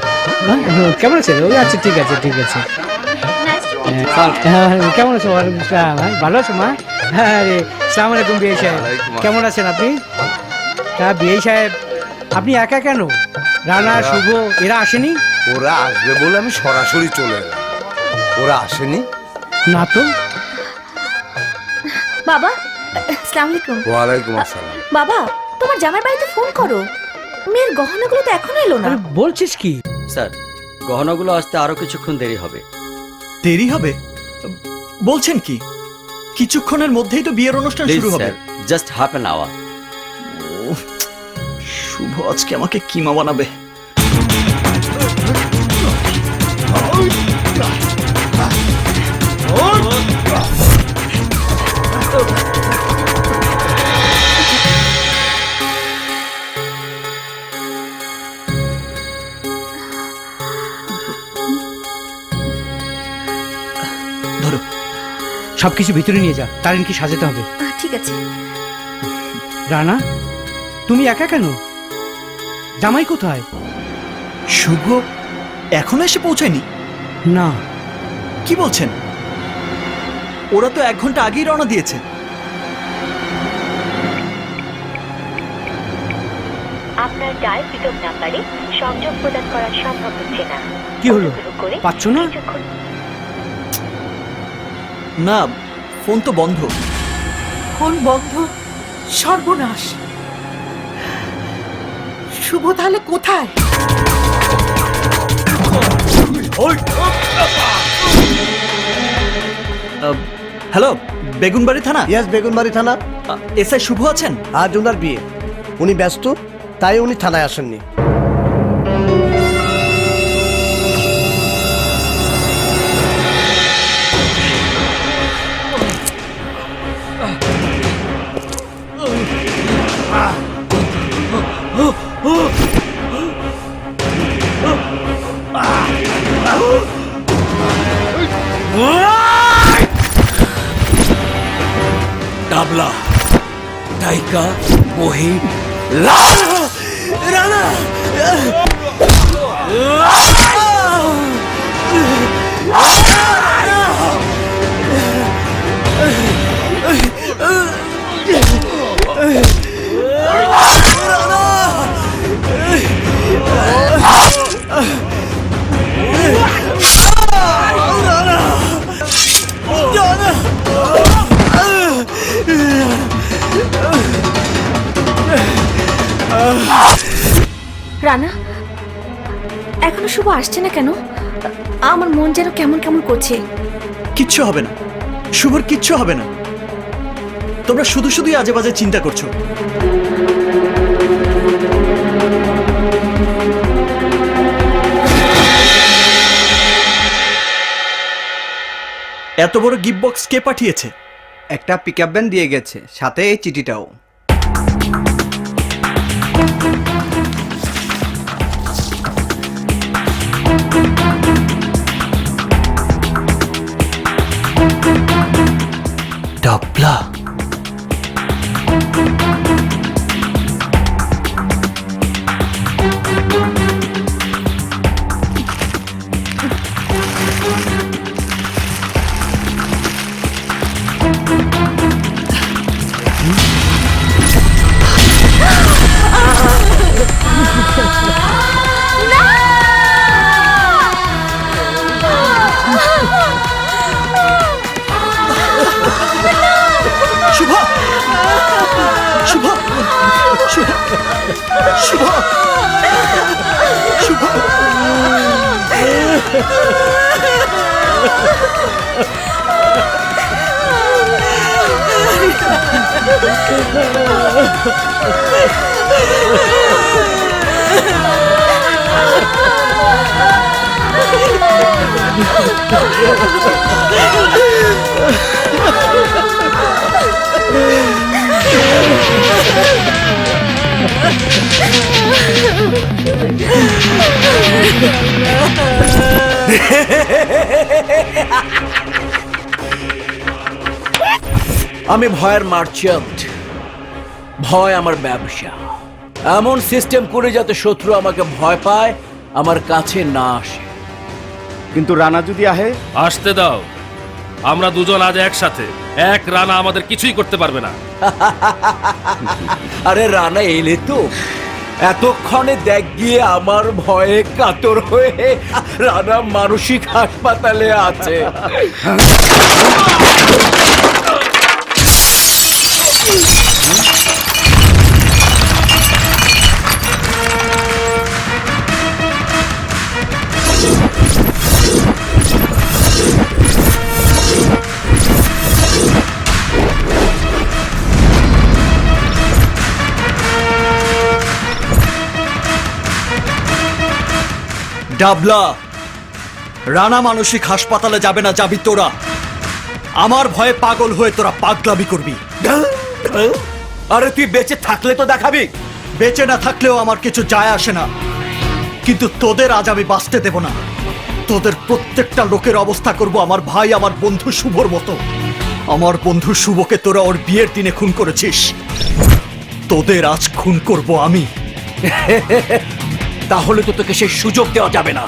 কেমন আছেন? ওই আচ্ছা, ঠিক আছে, ঠিক আছে। কেমন আছো? ওয়ালাইকুম আসসালাম। ভালো আছো মা? হ্যাঁ রে, সালাম আলাইকুম বিআই সাহেব। কেমন আছেন আপনি? হ্যাঁ বিআই সাহেব, আপনি একা কেন? রানা, শুভ এরা আসেনি? ওরা আসবে বলে আমি সরাসরি চলে এলাম। ওরা আসেনি? না তো। বাবা, আসসালামু আলাইকুম। ওয়ালাইকুম আসসালাম। বাবা, তোমার জামাই বাড়িতে ফোন করো। মেয়ের গহনাগুলো তো এখনো এলো না। আরে বলছিস কি? স্যার, গহনাগুলো আসতে আরো কিছুক্ষণ দেরি হবে। দেরি হবে বলছেন কি? কিছুক্ষণের মধ্যেই তো বিয়ের অনুষ্ঠান প্লিজ শুরু হবে। Sir, just half an hour. Shubho আজকে আমাকে কিমা বানাবে। ধরো, সবকিছু ভিতরে নিয়ে যা, তারিনকে সাজাতে হবে। ঠিক আছে। রানা, তুমি একা কেন? জামাই কোথায়? শুভ এখনো এসে পৌঁছায়নি? না। কি বলছেন? ওরা তো 1 ঘন্টা আগেই রওনা দিয়েছে। আপনার ডায়াল পৃথক নাম্বারে সংযোগ প্রদান করা সম্ভব হচ্ছে না। কি হলো? পাচ্ছ না? না, ফোন তো বন্ধ। ফোন বন্ধ? সর্বনাশ! শুভ তাহলে কোথায়? হ্যালো, বেগুনবাড়ি থানা? ইয়েস, বেগুনবাড়ি থানা। এসআই শুভ আছেন? আজ ওনার বিয়ে, উনি ব্যস্ত, তাই উনি থানায় আসেননি। ডাবলা, টাইকা, মহি, রানা। রানা, এখনো শুভ আসছে না কেন? আমার মন যেন কেমন কেমন করছে। কিচ্ছু হবে না, শুভর কিচ্ছু হবে না। তোমরা শুধু শুধুই আজে বাজে চিন্তা করছো। এত বড় গিফট বক্স কে পাঠিয়েছে? একটা পিকআপ ভ্যান দিয়ে গেছে, সাথে এই চিঠিটাও। ডাবলা, শুভ, শুভ, শুভ, শুভ, শুভ। আমি ভয়ের মার্চেন্ট, ভয় আমার ব্যবসা। এমন সিস্টেম করে যাতে শত্রু আমাকে ভয় পায়, আমার কাছে না আসে। কিন্তু রানা যদি আহে? আসতে দাও, আমরা দুজন আজ একসাথে। এক রানা আমাদের কিছুই করতে পারবে না। আরে রানা এলে তো, এতক্ষণে দেখ গিয়ে আমার ভয়ে কাতর হয়ে রানা মানসিক হাসপাতালে আছে। ডাবলা, রানা মানসিক হাসপাতালে যাবে না, যাবি তোরা। আমার ভয়ে পাগল হয়ে তোরা পাগলামি করবি। আরে তুই বেঁচে থাকলে তো দেখাবি। বেঁচে না থাকলেও আমার কিছু যায় আসে না, কিন্তু তোদের আজ আমি বাঁচতে দেব না। তোদের প্রত্যেকটা লোকের অবস্থা করব আমার ভাই, আমার বন্ধু শুভর মতো। আমার বন্ধু শুভকে তোরা ওর বিয়ের দিনে খুন করেছিস, তোদের আজ খুন করব আমি। তাহলে তো তোকে সেই সুযোগ দেওয়া যাবে না।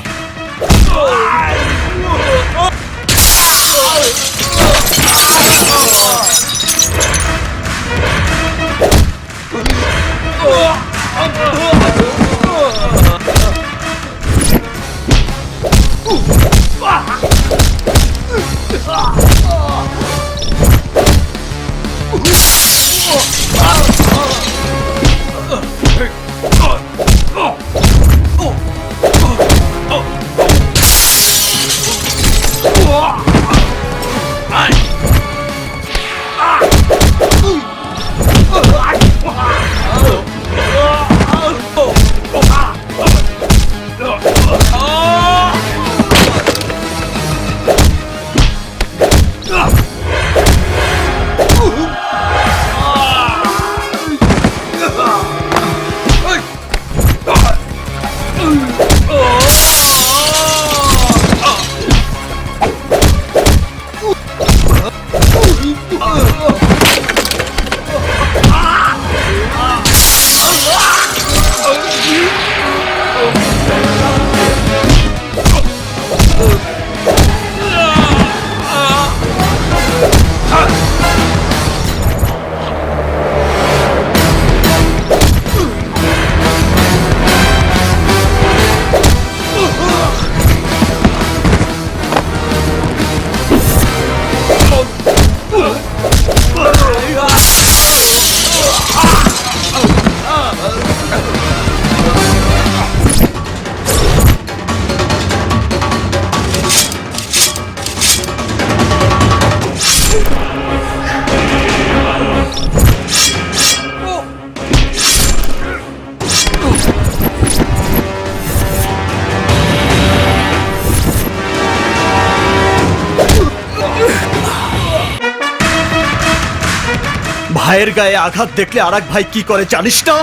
ভাইয়ের গায়ে আঘাত দেখলে আরেক ভাই কি করে জানিস না?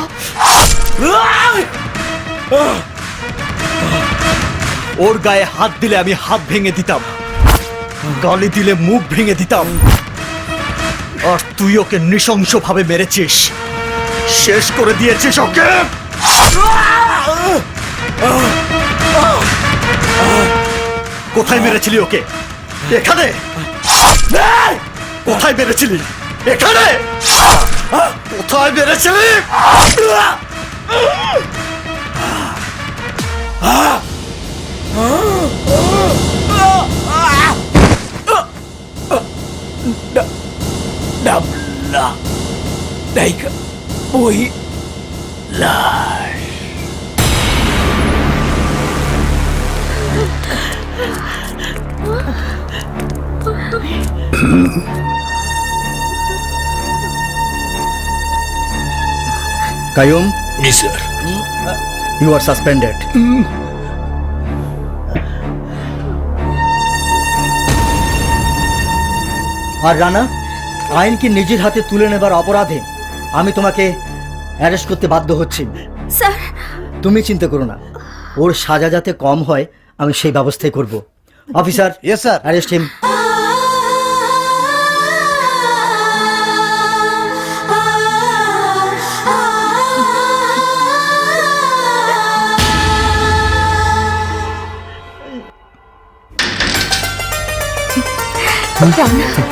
ওর গায়ে হাত দিলে আমি হাত ভেঙে দিতাম, গালি দিলে মুখ ভেঙে দিতাম, আর তুই ওকে নৃশংসভাবে মেরেছিস, শেষ করে দিয়েছিস ওকে। কোথায় মেরেছিলি ওকে? এখানে? কোথায় মেরেছিলি? এখানে? কোথায় মেরেছিলি? ডাবলা দেখা ওই লাশ। কায়ুম, জি স্যার। you are suspended. আর রানা, আইনকে নিজের হাতে তুলে নেবার অপরাধে আমি তোমাকে অ্যারেস্ট করতে বাধ্য হচ্ছি। স্যার, তুমি চিন্তা করো না, ওর সাজা যাতে কম হয় আমি সেই ব্যবস্থাই করব। Officer, yes sir, arrest him. Rana